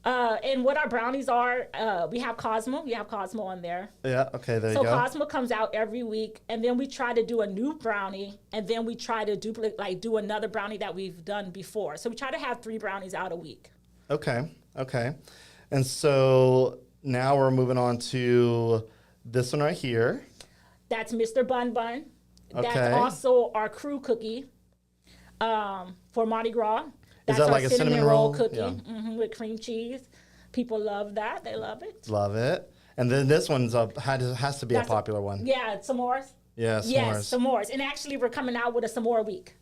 Speaker 2: And what our brownies are, we have Cosmo. We have Cosmo on there.
Speaker 1: Yeah, okay, there you go.
Speaker 2: So Cosmo comes out every week, and then we try to do a new brownie, and then we try to do another brownie that we've done before. So we try to have 3 brownies out a week.
Speaker 1: Okay. And so now we're moving on to this one right here.
Speaker 2: That's Mr. Bun Bun.
Speaker 1: Okay.
Speaker 2: That's also our crew cookie for Mardi Gras.
Speaker 1: Is
Speaker 2: That's
Speaker 1: that like a cinnamon roll
Speaker 2: cookie
Speaker 1: yeah.
Speaker 2: with cream cheese? People love that. They love it.
Speaker 1: Love it. And then this one's has to be a popular one.
Speaker 2: Yeah, s'mores.
Speaker 1: Yeah, s'mores.
Speaker 2: Yes, s'mores. And actually, we're coming out with a s'more week.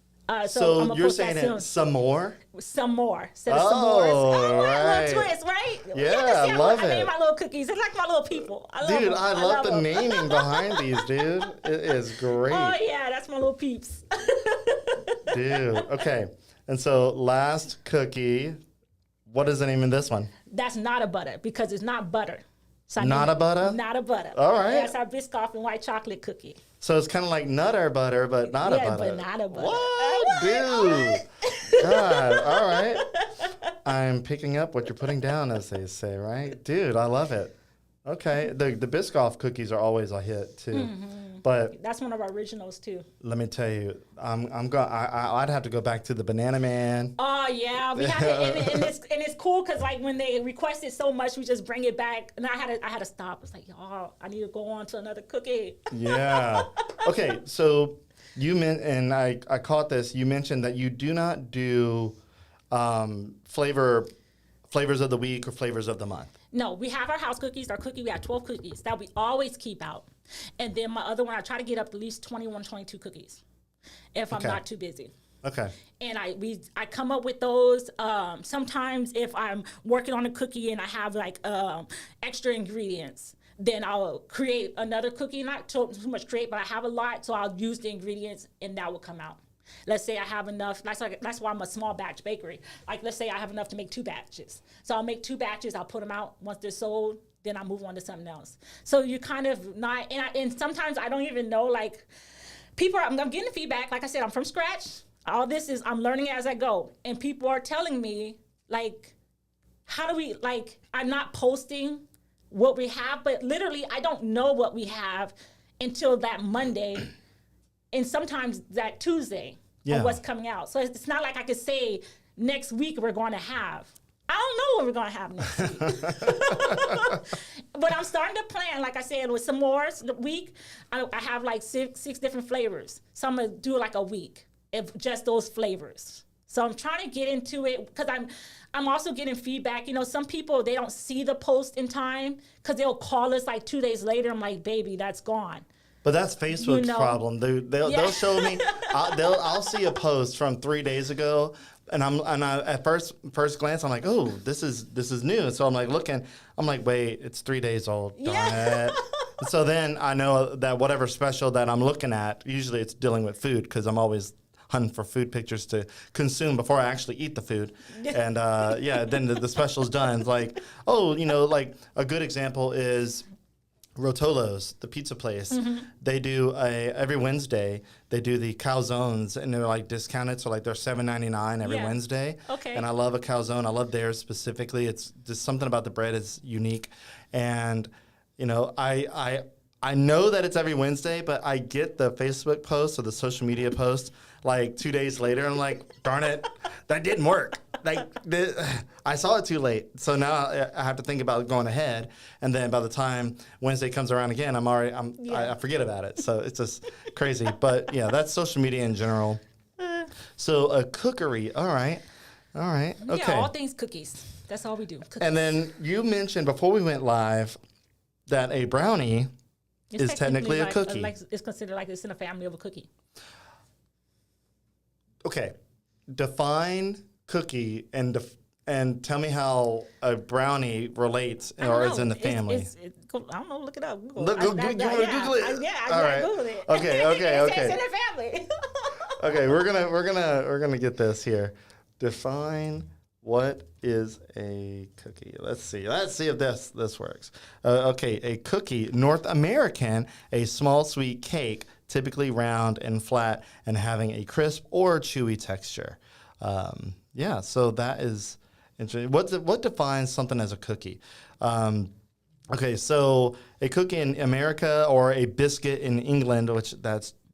Speaker 1: So
Speaker 2: I'm gonna
Speaker 1: you're
Speaker 2: post
Speaker 1: saying
Speaker 2: that soon.
Speaker 1: some more?
Speaker 2: Some more. Instead of s'mores. Oh,
Speaker 1: right.
Speaker 2: Little twist, right?
Speaker 1: Yeah, I love it.
Speaker 2: I made my little cookies. It's like my little people. I love
Speaker 1: Dude,
Speaker 2: them.
Speaker 1: I love the
Speaker 2: them.
Speaker 1: naming behind these, dude. It is great.
Speaker 2: Oh, yeah, that's my little peeps.
Speaker 1: Dude, okay. And so last cookie, what is the name of this one?
Speaker 2: That's not a butter because it's not butter. So
Speaker 1: Not a butter?
Speaker 2: Not a butter.
Speaker 1: All right.
Speaker 2: That's our Biscoff and white chocolate cookie.
Speaker 1: So it's kind of like nutter butter, but not a butter.
Speaker 2: Yeah, but not a butter.
Speaker 1: What, dude? God, all right. I'm picking up what you're putting down, as they say, right? Dude, I love it. Okay, the Biscoff cookies are always a hit too.
Speaker 2: Mm-hmm.
Speaker 1: But
Speaker 2: that's one of our originals too.
Speaker 1: let me tell you, I'd have to go back to the Banana Man.
Speaker 2: Oh yeah, we have it, and it's cool because like when they request it so much, we just bring it back, and I had to stop. It's like, y'all, I need to go on to another cookie.
Speaker 1: Yeah. Okay, so you and I caught this. You mentioned that you do not do flavors of the week or flavors of the month.
Speaker 2: No, we have our house cookies. We have 12 cookies that we always keep out. And then my other one, I try to get up at least 21, 22 cookies if I'm not too busy.
Speaker 1: Okay.
Speaker 2: And I come up with those. Sometimes if I'm working on a cookie and I have like extra ingredients, then I'll create another cookie. Not too much create, but I have a lot, so I'll use the ingredients and that will come out. Let's say I have enough. That's why I'm a small batch bakery. Like, let's say I have enough to make 2 batches. So I'll make 2 batches. I'll put them out. Once they're sold, then I move on to something else. So you kind of not, and sometimes I don't even know, like, I'm getting feedback. Like I said, I'm from scratch. All this is, I'm learning as I go. And people are telling me, like, how do we, like, I'm not posting what we have, but literally I don't know what we have until that Monday and sometimes that Tuesday on what's coming out. So it's not like I could say next week we're going to have. I don't know what we're going to have next week. But I'm starting to plan, like I said, with some more the week. I have like six different flavors. So I'm going to do like a week of just those flavors. So I'm trying to get into it because I'm also getting feedback. You know, some people, they don't see the post in time because they'll call us like 2 days later. I'm like, baby, that's gone.
Speaker 1: But that's Facebook's problem. They'll show me. I'll see a post from 3 days ago, and I at first glance I'm like, oh, this is new. So I'm like looking. I'm like, wait, it's 3 days old. Darn it. So then I know that whatever special that I'm looking at, usually it's dealing with food because I'm always hunting for food pictures to consume before I actually eat the food. And then the special's done. It's like, oh, like a good example is Rotolo's, the pizza place. They do every Wednesday. They do the calzones, and they're like discounted, so like they're $7.99 every Wednesday.
Speaker 2: Okay.
Speaker 1: And I love a calzone. I love theirs specifically. It's just something about the bread is unique, and I know that it's every Wednesday, but I get the Facebook post or the social media post like 2 days later. And I'm like, darn it, that didn't work. I saw it too late. So now I have to think about going ahead. And then by the time Wednesday comes around again, I forget about it. So it's just crazy. But yeah, that's social media in general. So a cookery. All right. Okay.
Speaker 2: Yeah, all things cookies. That's all we do. Cookies.
Speaker 1: And then you mentioned before we went live that a brownie is technically a cookie.
Speaker 2: It's considered like it's in a family of a cookie.
Speaker 1: Okay. Define cookie and tell me how a brownie relates or is in the family.
Speaker 2: I don't know. Look it up. Google.
Speaker 1: You want to Google it?
Speaker 2: I Google it.
Speaker 1: Okay.
Speaker 2: It's in the family.
Speaker 1: Okay, we're gonna get this here. Define what is a cookie. Let's see if this works. Okay, a cookie, North American, a small sweet cake, typically round and flat, and having a crisp or chewy texture. So that is interesting. What defines something as a cookie? Okay, so a cookie in America or a biscuit in England,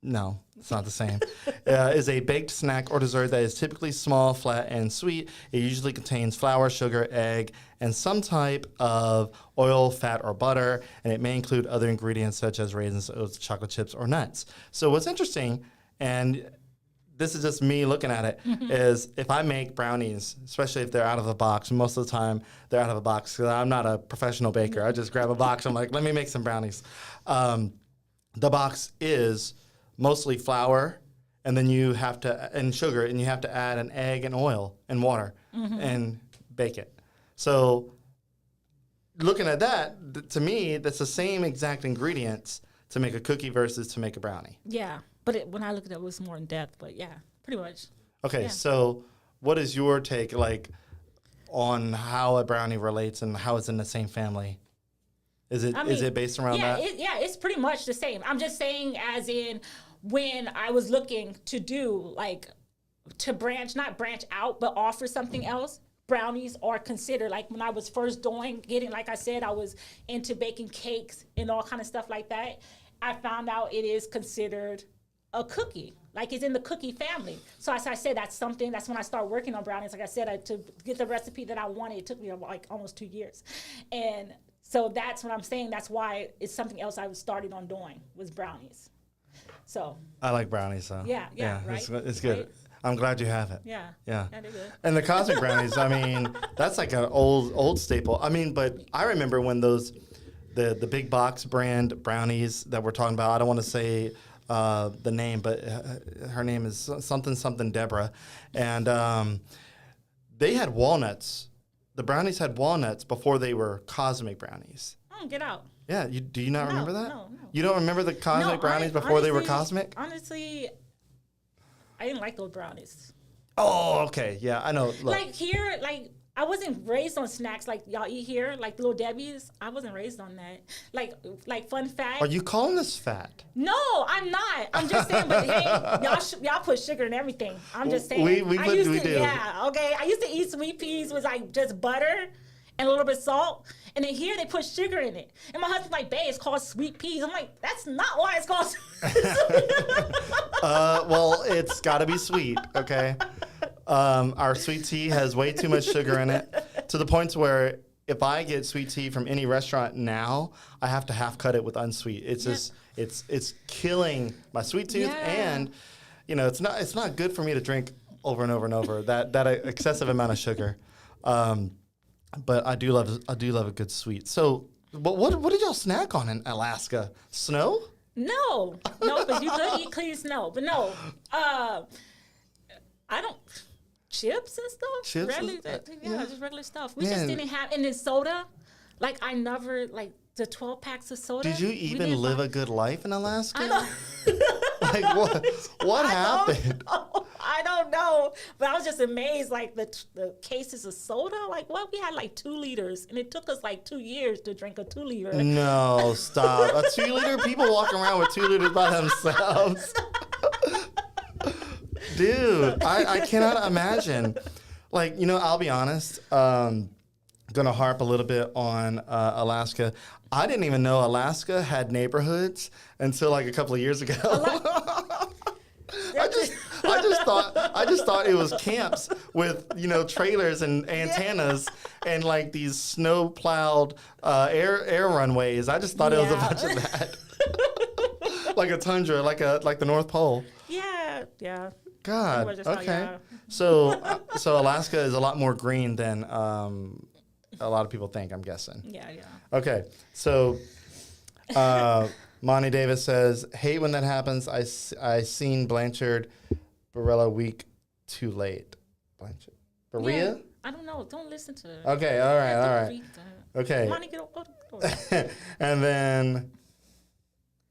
Speaker 1: no, it's not the same, is a baked snack or dessert that is typically small, flat, and sweet. It usually contains flour, sugar, egg, and some type of oil, fat, or butter, and it may include other ingredients such as raisins, oats, chocolate chips, or nuts. So what's interesting, and this is just me looking at it, is if I make brownies, especially if they're out of a box, most of the time they're out of a box because I'm not a professional baker. I just grab a box. I'm like, let me make some brownies. The box is mostly flour, and then and sugar, and you have to add an egg and oil and water and bake it. So looking at that, to me, that's the same exact ingredients to make a cookie versus to make a brownie.
Speaker 2: Yeah, but when I looked at it, it was more in depth, but yeah, pretty much.
Speaker 1: Okay,
Speaker 2: yeah.
Speaker 1: So what is your take on how a brownie relates and how it's in the same family? Is it based around that?
Speaker 2: It's pretty much the same. I'm just saying as in when I was looking to do not branch out, but offer something else, brownies are considered, like when I was first getting, like I said, I was into baking cakes and all kind of stuff like that. I found out it is considered a cookie. Like it's in the cookie family. So as I said, that's when I started working on brownies. Like I said, to get the recipe that I wanted, it took me like almost 2 years. And so that's what I'm saying. That's why it's something else I was started on doing was brownies. So
Speaker 1: I like brownies, though.
Speaker 2: Yeah, right?
Speaker 1: It's good. Right? I'm glad you have it.
Speaker 2: Yeah, they're good.
Speaker 1: And the cosmic brownies, I mean, that's like an old staple. I mean, but I remember when the big box brand brownies that we're talking about, I don't want to say the name, but her name is something Deborah. And they had walnuts. The brownies had walnuts before they were cosmic brownies.
Speaker 2: Get out.
Speaker 1: Yeah, do you not remember that?
Speaker 2: No.
Speaker 1: You don't remember the cosmic brownies before they were cosmic?
Speaker 2: Honestly, I didn't like those brownies.
Speaker 1: Oh, okay. Yeah, I know. Look.
Speaker 2: Like here, I wasn't raised on snacks like y'all eat here, like Little Debbie's. I wasn't raised on that. Like fun fact.
Speaker 1: Are you calling this fat?
Speaker 2: No, I'm not. I'm just saying, but hey, y'all put sugar in everything. I'm just saying.
Speaker 1: We do.
Speaker 2: Yeah, okay. I used to eat sweet peas with like just butter and a little bit of salt. And then here they put sugar in it. And my husband's like, babe, it's called sweet peas. I'm like, that's not why it's called
Speaker 1: well, it's got to be sweet, okay? Our sweet tea has way too much sugar in it to the point where if I get sweet tea from any restaurant now, I have to half cut it with unsweet. It's just it's killing my sweet tooth, and it's not good for me to drink over and over and over that excessive amount of sugar. But I do love a good sweet. So, what did y'all snack on in Alaska? Snow?
Speaker 2: No, because you could eat clean snow, but no. I don't. Chips and stuff. Just regular stuff. We just didn't have, and then soda. Like I never the 12 packs of soda.
Speaker 1: Did you even live a good life in Alaska?
Speaker 2: I know.
Speaker 1: Like what happened?
Speaker 2: I don't know. But I was just amazed, like the cases of soda. Like, what? We had like 2 liters, and it took us like 2 years to drink a 2 liter.
Speaker 1: No, stop. A 2 liter? People walking around with 2 liters by themselves. Dude, I cannot imagine. Like, I'll be honest. Gonna harp a little bit on Alaska. I didn't even know Alaska had neighborhoods until like a couple of years ago. I just thought it was camps with trailers and antennas and like these snow plowed air runways. I just thought it was a bunch of that, like a tundra, like the North Pole.
Speaker 2: Yeah.
Speaker 1: God. Okay. So Alaska is a lot more green than a lot of people think, I'm guessing.
Speaker 2: Yeah.
Speaker 1: Okay. So Monty Davis says, hate when that happens. I seen Blanchard Barella week too late. Blanchard. Berea?
Speaker 2: Yeah, I don't know. Don't listen to her.
Speaker 1: Okay. All right. Okay.
Speaker 2: Monty, get over.
Speaker 1: And then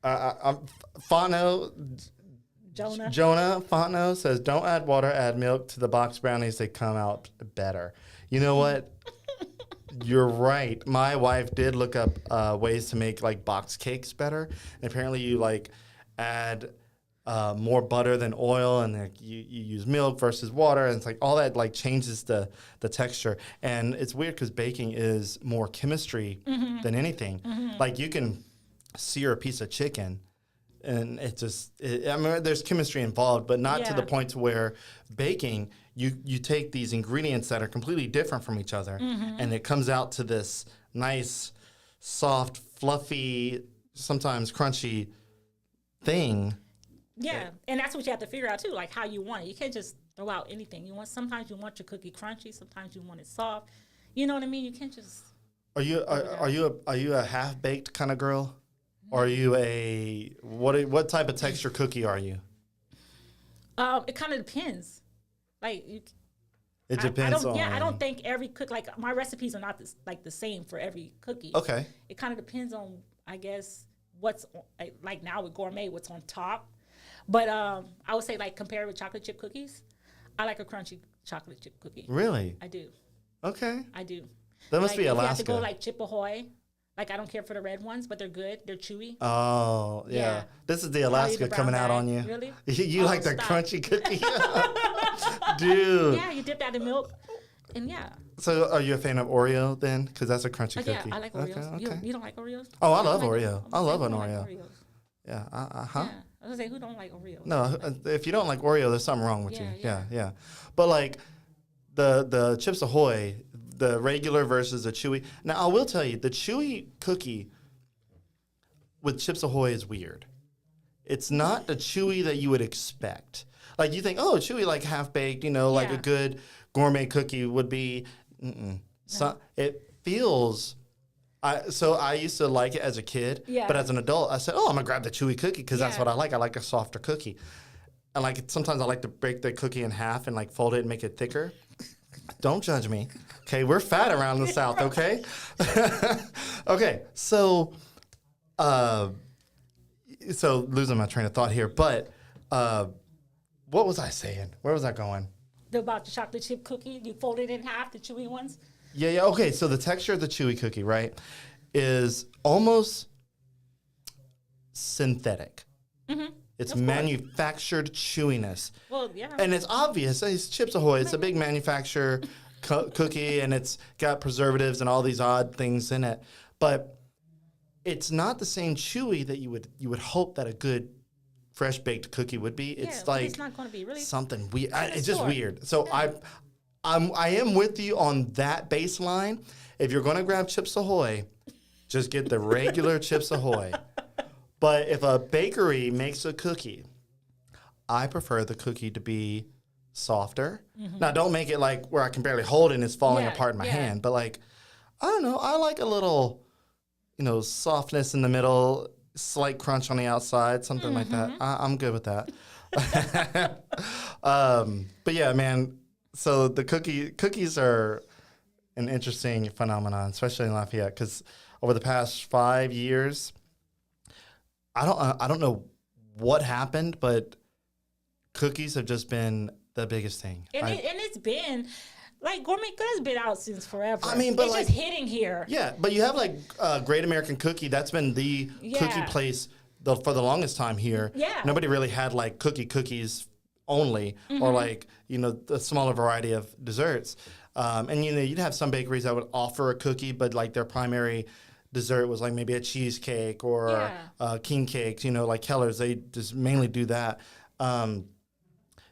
Speaker 1: Fonno. Jonah Fontenot says, don't add water, add milk to the box brownies. They come out better. You know what? You're right. My wife did look up ways to make like box cakes better. And apparently you like add more butter than oil, and like, you use milk versus water. And it's like all that like changes the texture. And it's weird because baking is more chemistry than anything. Like you can sear a piece of chicken, and there's chemistry involved, but not to the point to where baking, you take these ingredients that are completely different from each other, and it comes out to this nice, soft, fluffy, sometimes crunchy thing.
Speaker 2: Yeah, and that's what you have to figure out too, like how you want it. You can't just throw out anything. Sometimes you want your cookie crunchy, sometimes you want it soft. You know what I mean? You can't just. Are you
Speaker 1: a half baked kind of girl? Or are you what type of texture cookie are you?
Speaker 2: It kind of depends. Like
Speaker 1: it depends on.
Speaker 2: Yeah, I don't think every like my recipes are not the same for every cookie.
Speaker 1: Okay.
Speaker 2: It kind of depends on, I guess, what's like now with gourmet, what's on top. But I would say like compared with chocolate chip cookies, I like a crunchy chocolate chip cookie.
Speaker 1: Really?
Speaker 2: I do.
Speaker 1: Okay.
Speaker 2: I do.
Speaker 1: That must
Speaker 2: like,
Speaker 1: be Alaska.
Speaker 2: You have to go like Chip Ahoy. Like, I don't care for the red ones, but they're good. They're chewy.
Speaker 1: Oh, yeah. This is the Alaska coming out on you.
Speaker 2: Really?
Speaker 1: You like the crunchy cookie? Dude.
Speaker 2: Yeah, you dip that in milk. And yeah.
Speaker 1: So are you a fan of Oreo then? Because that's a crunchy cookie.
Speaker 2: Yeah, I like Oreos.
Speaker 1: Okay.
Speaker 2: You don't like Oreos?
Speaker 1: Oh, I love Oreo. I love an Oreo.
Speaker 2: Like Oreos.
Speaker 1: Yeah.
Speaker 2: Yeah. I was going to say, who don't like Oreos?
Speaker 1: No, if you don't like Oreo, there's something wrong with you. Yeah. But like the Chips Ahoy, the regular versus the chewy. Now, I will tell you, the chewy cookie with Chips Ahoy is weird. It's not the chewy that you would expect. Like, you think, oh, chewy, like half-baked, like a good gourmet cookie would be. No. So it feels. So I used to like it as a kid, but as an adult, I said, oh, I'm going to grab the chewy cookie because that's what I like. I like a softer cookie. And like sometimes I like to break the cookie in half and like fold it and make it thicker. Don't judge me. Okay, we're fat around the South, okay? Okay, so losing my train of thought here, but what was I saying? Where was I going?
Speaker 2: About the chocolate chip cookie, you fold it in half, the chewy ones?
Speaker 1: Yeah, okay, so the texture of the chewy cookie, right, is almost synthetic. Mm-hmm. It's manufactured chewiness.
Speaker 2: Well, yeah.
Speaker 1: And it's obvious. It's Chips Ahoy. It's a big manufacturer cookie, and it's got preservatives and all these odd things in it. But it's not the same chewy that you would hope that a good fresh baked cookie would be. It's like
Speaker 2: it's not going to be really
Speaker 1: something weird. It's just weird. So I am with you on that baseline. If you're going to grab Chips Ahoy, just get the regular Chips Ahoy. But if a bakery makes a cookie, I prefer the cookie to be softer. Mm-hmm. Now, don't make it like where I can barely hold it and it's falling apart in my hand. But like, I don't know. I like a little, softness in the middle, slight crunch on the outside, something like that. I'm good with that. But yeah, man. So the cookies are an interesting phenomenon, especially in Lafayette, because over the past 5 years, I don't know what happened, but cookies have just been the biggest thing.
Speaker 2: And it's been like gourmet good's been out since forever.
Speaker 1: I mean, but
Speaker 2: it's
Speaker 1: like,
Speaker 2: just hitting here.
Speaker 1: Yeah, but you have like Great American Cookie. That's been the cookie place for the longest time here.
Speaker 2: Yeah.
Speaker 1: Nobody really had like cookies only, or like, you know, the smaller variety of desserts. And, you know, you'd have some bakeries that would offer a cookie, but like their primary dessert was like maybe a cheesecake or king cakes, you know, like Keller's. They just mainly do that.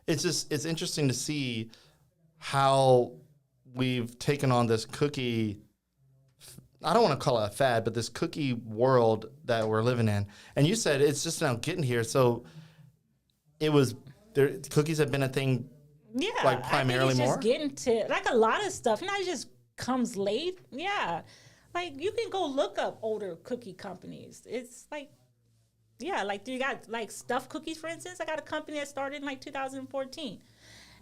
Speaker 1: It's interesting to see how we've taken on this cookie, I don't want to call it a fad, but this cookie world that we're living in. And you said it's just now getting here. So cookies have been a thing, like primarily
Speaker 2: I think it's
Speaker 1: more?
Speaker 2: just getting to, like a lot of stuff, you know, it just comes late. Yeah. Like you can go look up older cookie companies. It's like, like you got like Stuffed Cookies, for instance. I got a company that started in like 2014.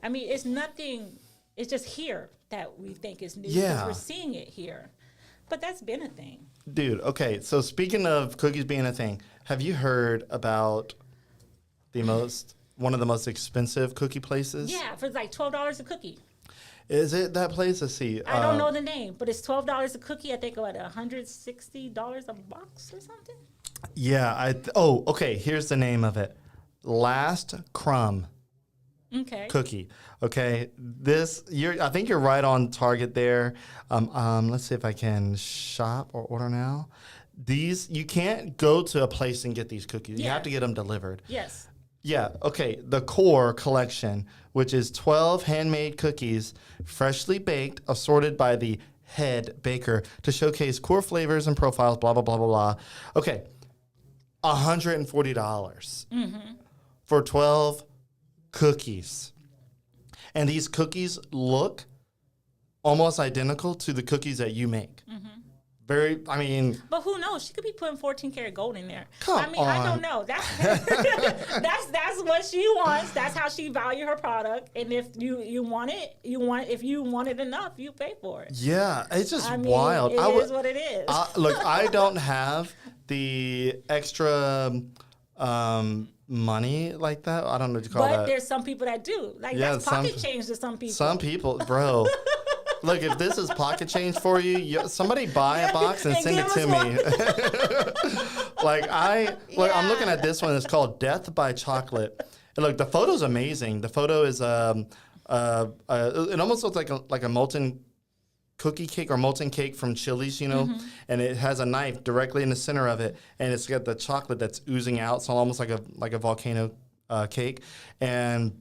Speaker 2: I mean, it's nothing, it's just here that we think is new because we're seeing it here. But that's been a thing.
Speaker 1: Dude, okay. So speaking of cookies being a thing, have you heard about one of the most expensive cookie places?
Speaker 2: Yeah, for like $12 a cookie.
Speaker 1: Is it that place? Let's see.
Speaker 2: I don't know the name, but it's $12 a cookie. I think about $160 a box or something.
Speaker 1: Yeah. Okay. Here's the name of it. Last Crumb.
Speaker 2: Okay.
Speaker 1: Cookie. Okay. I think you're right on target there. Let's see if I can shop or order now. You can't go to a place and get these cookies. You have to get them delivered.
Speaker 2: Yes.
Speaker 1: Yeah. Okay. The Core Collection, which is 12 handmade cookies, freshly baked, assorted by the head baker to showcase core flavors and profiles, blah, blah, blah, blah, blah. Okay. $140 for 12 cookies. And these cookies look almost identical to the cookies that you make. But
Speaker 2: who knows? She could be putting 14-karat gold in there.
Speaker 1: Come on.
Speaker 2: I don't know. That's what she wants. That's how she value her product. And if you want it, if you want it enough, you pay for it.
Speaker 1: Yeah, it's just wild.
Speaker 2: It is what it is.
Speaker 1: Look, I don't have the extra money like that. I don't know what you call that.
Speaker 2: But there's some people that do. Like, that's pocket change to some people.
Speaker 1: Some people, bro. Look, if this is pocket change for you, somebody buy a box and send it to me. I'm looking at this one. It's called Death by Chocolate. And look, the photo's amazing. The photo is it almost looks like a molten cookie cake or molten cake from Chili's, you know, and it has a knife directly in the center of it, and it's got the chocolate that's oozing out, so almost like a volcano cake, and.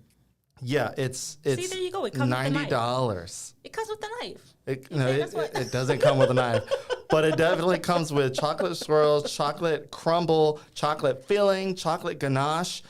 Speaker 1: Yeah, it's
Speaker 2: See, there you go. It comes
Speaker 1: $90.
Speaker 2: with the knife. It comes with the knife.
Speaker 1: It doesn't come with a knife, but it definitely comes with chocolate swirls, chocolate crumble, chocolate filling, chocolate ganache,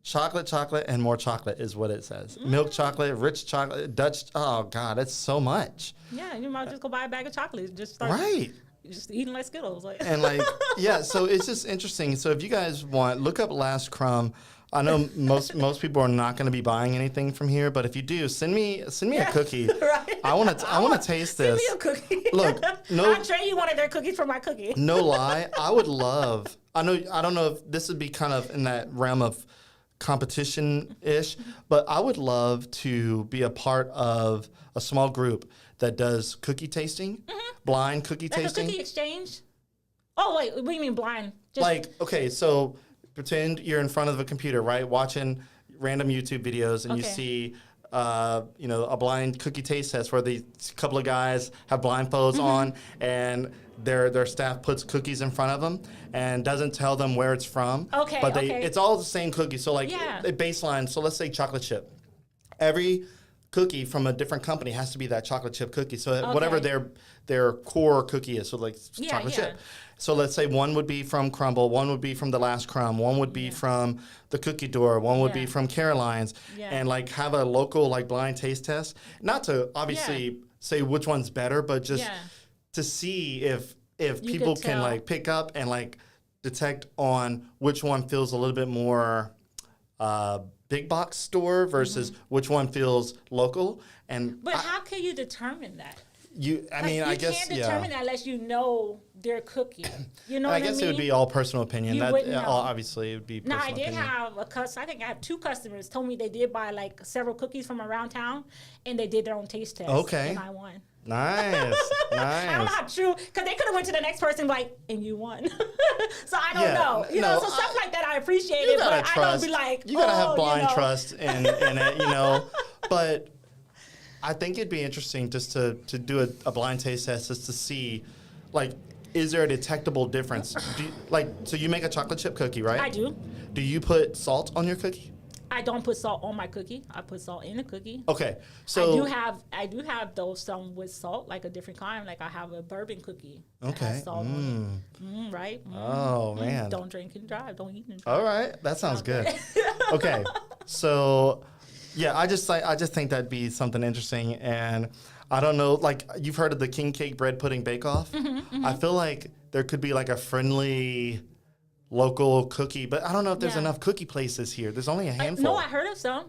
Speaker 1: chocolate, and more chocolate is what it says. Milk chocolate, rich chocolate, Dutch. Oh God, it's so much.
Speaker 2: Yeah, you might just go buy a bag of chocolate. Just start.
Speaker 1: Right.
Speaker 2: Just eating like Skittles.
Speaker 1: So it's just interesting. So if you guys want, look up Last Crumb. I know most people are not going to be buying anything from here, but if you do, send me a cookie.
Speaker 2: Right.
Speaker 1: I want to taste this.
Speaker 2: Send me a cookie.
Speaker 1: Look,
Speaker 2: I'll trade you one of their cookies for my cookie.
Speaker 1: No lie, I would love. I don't know if this would be kind of in that realm of competition-ish, but I would love to be a part of a small group that does cookie tasting, blind cookie tasting.
Speaker 2: Like a cookie exchange? Oh, wait, what do you mean blind?
Speaker 1: So pretend you're in front of a computer, right, watching random YouTube videos, and you see, a blind cookie taste test where the couple of guys have blindfolds on, and their staff puts cookies in front of them and doesn't tell them where it's from.
Speaker 2: Okay,
Speaker 1: but it's all the same cookie. So a baseline. So let's say chocolate chip. Every cookie from a different company has to be that chocolate chip cookie. So whatever their core cookie is, so chocolate chip. So let's say one would be from Crumble, one would be from the Last Crumb, one would be from the Cookie Door, one would be from Caroline's, and have a local blind taste test. Not to obviously say which one's better, but just to see if people can pick up and detect on which one feels a little bit more big box store versus which one feels local.
Speaker 2: But how can you determine that?
Speaker 1: I mean, I guess,
Speaker 2: you can't determine that unless you know their cookie. You know what I mean?
Speaker 1: I guess it would be all personal opinion.
Speaker 2: You
Speaker 1: That
Speaker 2: wouldn't know.
Speaker 1: obviously it would be personal
Speaker 2: Now, I did
Speaker 1: opinion.
Speaker 2: have I think I have 2 customers told me they did buy like several cookies from around town, and they did their own taste test.
Speaker 1: Okay.
Speaker 2: And I won.
Speaker 1: Nice,
Speaker 2: I don't know
Speaker 1: nice.
Speaker 2: how true, because they could have went to the next person like, and you won. So I don't
Speaker 1: Yeah,
Speaker 2: know. You know,
Speaker 1: no,
Speaker 2: so stuff like that I appreciate
Speaker 1: You
Speaker 2: it,
Speaker 1: gotta
Speaker 2: but I
Speaker 1: trust.
Speaker 2: don't be like,
Speaker 1: You gotta have
Speaker 2: oh,
Speaker 1: blind
Speaker 2: you know.
Speaker 1: trust in it, you know. But I think it'd be interesting just to do a blind taste test just to see, like, is there a detectable difference? So you make a chocolate chip cookie, right?
Speaker 2: I do.
Speaker 1: Do you put salt on your cookie?
Speaker 2: I don't put salt on my cookie. I put salt in the cookie.
Speaker 1: Okay, so
Speaker 2: I do have those some with salt, like a different kind. Like I have a bourbon cookie. That
Speaker 1: Okay.
Speaker 2: has salt on it. Right?
Speaker 1: Oh man.
Speaker 2: Don't drink and drive. Don't eat and drive.
Speaker 1: All right, that sounds good. Okay, so yeah, I just think that'd be something interesting, and I don't know, like you've heard of the King Cake Bread Pudding Bake Off. I feel like there could be like a friendly local cookie, but I don't know if there's
Speaker 2: Yeah.
Speaker 1: enough cookie places here. There's only a handful.
Speaker 2: No, I heard of some.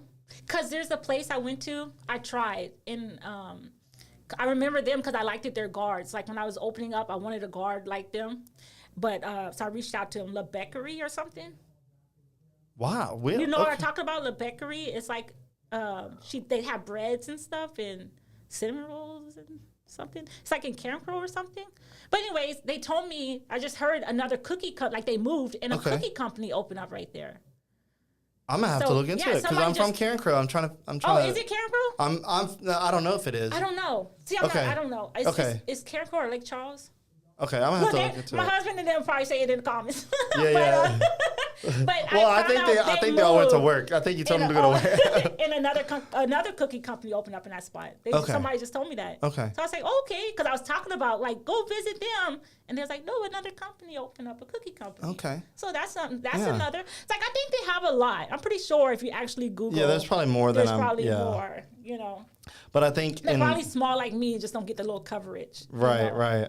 Speaker 2: Because there's a place I went to, I tried. And I remember them because I liked it, their guards. Like when I was opening up, I wanted a guard like them. But so I reached out to them, La Bakery or something.
Speaker 1: Wow,
Speaker 2: You know what I'm talking about? La Bakery? It's like they have breads and stuff and cinnamon rolls and something. It's like in Carencro or something. But anyways, they told me, I just heard another cookie like they moved and a
Speaker 1: Okay.
Speaker 2: cookie company opened up right there.
Speaker 1: I'm gonna have to
Speaker 2: So,
Speaker 1: look into
Speaker 2: yeah,
Speaker 1: it because
Speaker 2: somebody
Speaker 1: I'm from
Speaker 2: just-
Speaker 1: Carencro. I'm trying
Speaker 2: Oh,
Speaker 1: to.
Speaker 2: is it Carencro?
Speaker 1: I don't know if it is.
Speaker 2: I don't know. See,
Speaker 1: Okay.
Speaker 2: I don't know. It's
Speaker 1: Okay.
Speaker 2: Is Carencro or Lake Charles?
Speaker 1: Okay, I'm gonna have
Speaker 2: Well,
Speaker 1: to look into
Speaker 2: my
Speaker 1: it.
Speaker 2: husband and them probably say it in the comments.
Speaker 1: Yeah, yeah.
Speaker 2: But
Speaker 1: Well, I
Speaker 2: found
Speaker 1: think
Speaker 2: out
Speaker 1: they all went to
Speaker 2: moved
Speaker 1: work. I think you told
Speaker 2: in
Speaker 1: them to go to work.
Speaker 2: and another cookie company opened up in that spot.
Speaker 1: Okay.
Speaker 2: Somebody just told me that.
Speaker 1: Okay.
Speaker 2: So I was like, okay, because I was talking about like go visit them, and they was like, no, another company opened up, a cookie company.
Speaker 1: Okay.
Speaker 2: So that's something. That's
Speaker 1: Yeah.
Speaker 2: another. It's like I think they have a lot. I'm pretty sure if you actually Google.
Speaker 1: Yeah, there's probably more than
Speaker 2: There's probably
Speaker 1: yeah.
Speaker 2: more. You know,
Speaker 1: But I think
Speaker 2: they're probably small like me, and just don't get the little coverage. you
Speaker 1: right,
Speaker 2: know?
Speaker 1: right.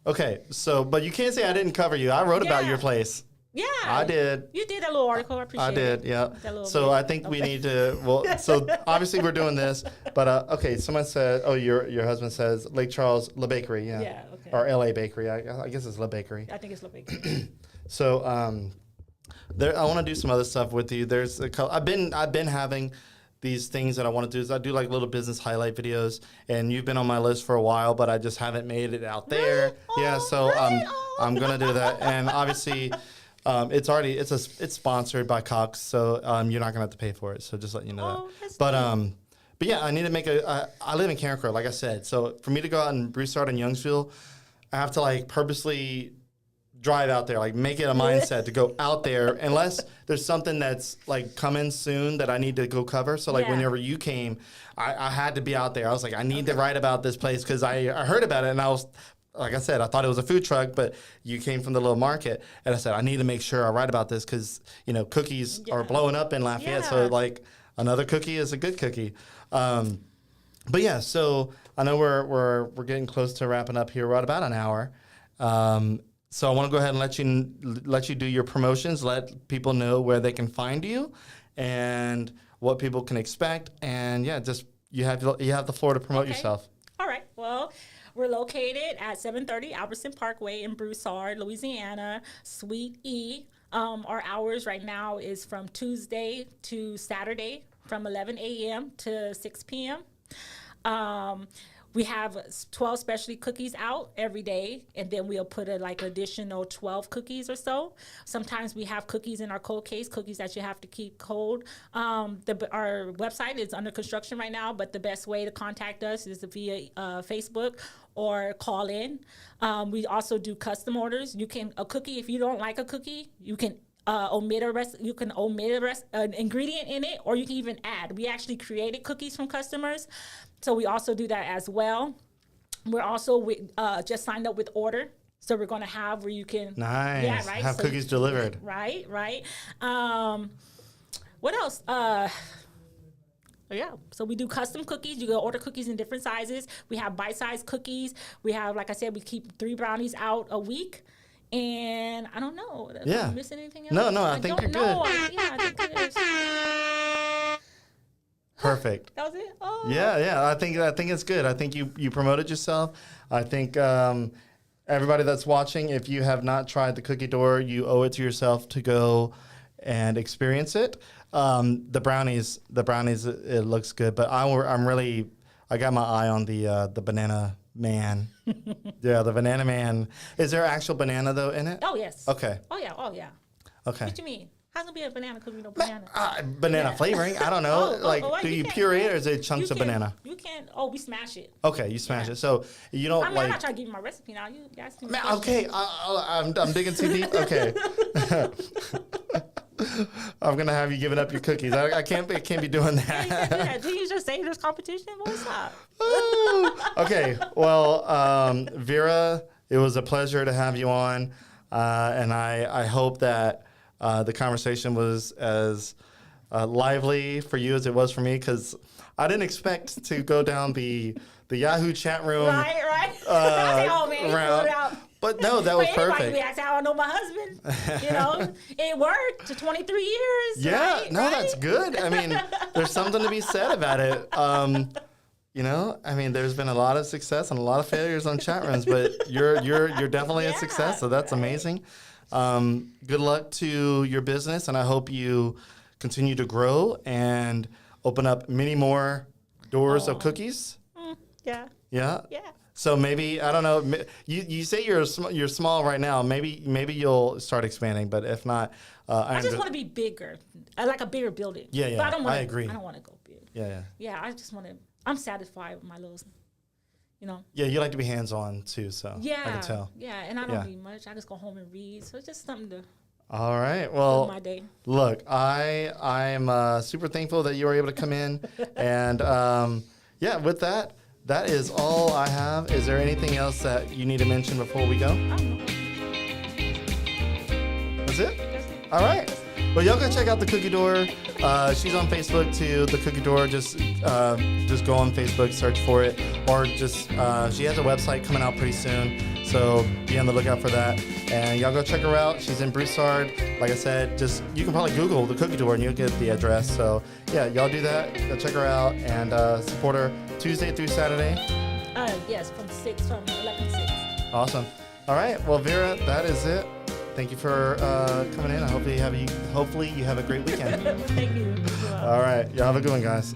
Speaker 1: Okay, so but you can't say I didn't cover you. I wrote about
Speaker 2: Yeah.
Speaker 1: your place.
Speaker 2: Yeah,
Speaker 1: I did.
Speaker 2: You did a little article. I appreciate
Speaker 1: I did,
Speaker 2: it.
Speaker 1: yeah.
Speaker 2: That little
Speaker 1: So
Speaker 2: bit.
Speaker 1: I think we need to. Well, so obviously we're doing this, but okay. Someone said, "Oh, your husband says Lake Charles La Bakery, yeah,
Speaker 2: Yeah, okay.
Speaker 1: or L.A. Bakery. I guess it's La Bakery."
Speaker 2: I think it's little big.
Speaker 1: So there, I want to do some other stuff with you. There's I've been having these things that I want to do. Is I do like little business highlight videos, and you've been on my list for a while, but I just haven't made it out there.
Speaker 2: Really?
Speaker 1: Yeah,
Speaker 2: Oh,
Speaker 1: so
Speaker 2: really?
Speaker 1: I'm gonna do that, and obviously. It's sponsored by Cox, so you're not gonna have to pay for it. So just letting you know
Speaker 2: Oh,
Speaker 1: that.
Speaker 2: that's
Speaker 1: But yeah, I need to make I live in Carencro, like I said. So for me to go out and Broussard and Youngsville, I have to like purposely drive out there, like make it a mindset to go out there, unless there's something that's like coming soon that I need to go cover. So like
Speaker 2: Yeah.
Speaker 1: whenever you came, I had to be out there. I was like, I need to write about this place because I heard about it and I was. Like I said, I thought it was a food truck, but you came from the little market, and I said I need to make sure I write about this because cookies are
Speaker 2: Yeah.
Speaker 1: blowing up in Lafayette. So
Speaker 2: Yeah.
Speaker 1: like another cookie is a good cookie. But yeah, so I know we're getting close to wrapping up here. We're at about an hour. So I want to go ahead and let you do your promotions. Let people know where they can find you, and what people can expect. And yeah, just you have the floor to promote
Speaker 2: Okay.
Speaker 1: yourself.
Speaker 2: All right. Well, we're located at 730 Albertson Parkway in Broussard, Louisiana, Suite E. Our hours right now is from Tuesday to Saturday from 11 a.m. to 6 p.m. We have 12 specialty cookies out every day, and then we'll put additional 12 cookies or so. Sometimes we have cookies in our cold case, cookies that you have to keep cold. Our website is under construction right now, but the best way to contact us is via Facebook or call in. We also do custom orders. You can if you don't like a cookie, you can omit an ingredient in it, or you can even add. We actually created cookies from customers, so we also do that as well. We're also just signed up with Order, so we're going to have where you can
Speaker 1: Nice. Have
Speaker 2: So-
Speaker 1: cookies delivered.
Speaker 2: Right. What else? Yeah, so we do custom cookies. You can order cookies in different sizes. We have bite-sized cookies. We have, like I said, we keep 3 brownies out a week. And I don't know.
Speaker 1: Yeah.
Speaker 2: Am I missing anything else?
Speaker 1: No, I think you're good.
Speaker 2: I think it is.
Speaker 1: Perfect.
Speaker 2: That was it? Oh.
Speaker 1: Yeah. I think it's good. I think you promoted yourself. I think everybody that's watching, if you have not tried the cookie door, you owe it to yourself to go and experience it. The brownies, it looks good, but I got my eye on the banana man. Yeah, the banana man. Is there actual banana though in it?
Speaker 2: Oh, yes.
Speaker 1: Okay.
Speaker 2: Oh, yeah.
Speaker 1: Okay.
Speaker 2: What you mean? How's gonna be a banana cookie with no banana?
Speaker 1: Banana flavoring. I don't know. Do you puree it or is it chunks of banana?
Speaker 2: You can. Oh, we smash it.
Speaker 1: Okay, you smash it. So you don't
Speaker 2: I'm not trying to give you my recipe now. You guys can.
Speaker 1: Okay, I'm digging too deep. Okay. I'm gonna have you giving up your cookies. I can't be doing that.
Speaker 2: Did you just say there's competition? What's up?
Speaker 1: Okay. Well, Vera, it was a pleasure to have you on, and I hope that the conversation was as lively for you as it was for me, because I didn't expect to go down the Yahoo chat room.
Speaker 2: Right. Oh man,
Speaker 1: round.
Speaker 2: it out.
Speaker 1: But no, that was perfect.
Speaker 2: That's how I know my husband. It worked to 23 years.
Speaker 1: Yeah,
Speaker 2: right?
Speaker 1: That's good. I mean, there's something to be said about it. I mean, there's been a lot of success and a lot of failures on chat rooms, but you're definitely a success. So that's amazing. Good luck to your business, and I hope you continue to grow and open up many more doors of cookies.
Speaker 2: Yeah.
Speaker 1: Yeah. So maybe, I don't know. You say you're small right now. Maybe you'll start expanding, but if not,
Speaker 2: I just want to be bigger. I like a bigger building.
Speaker 1: Yeah.
Speaker 2: But
Speaker 1: I agree.
Speaker 2: I don't want to go big.
Speaker 1: Yeah.
Speaker 2: Yeah. I just want to. I'm satisfied with my little.
Speaker 1: Yeah, you like to be hands-on too, so
Speaker 2: yeah,
Speaker 1: I can tell.
Speaker 2: Yeah, and I don't read much. I just go home and read. So it's just something to.
Speaker 1: All right. Well,
Speaker 2: my day.
Speaker 1: Look, I'm super thankful that you were able to come in, and with that. That is all I have. Is there anything else that you need to mention before we go?
Speaker 2: I don't know.
Speaker 1: That's it? All right. Well, y'all go check out the Cookie Door. She's on Facebook too. The Cookie Door. Just go on Facebook, search for it, or just she has a website coming out pretty soon. So be on the lookout for that. And y'all go check her out. She's in Broussard. Like I said, you can probably Google the Cookie Door and you'll get the address. So yeah, y'all do that. Go check her out and support her Tuesday through Saturday.
Speaker 2: Yes, from 11 to 6.
Speaker 1: Awesome. All right. Well, Vera, that is it. Thank you for coming in. I hopefully you have a great weekend.
Speaker 2: Thank you.
Speaker 1: All right. Y'all have a good one, guys.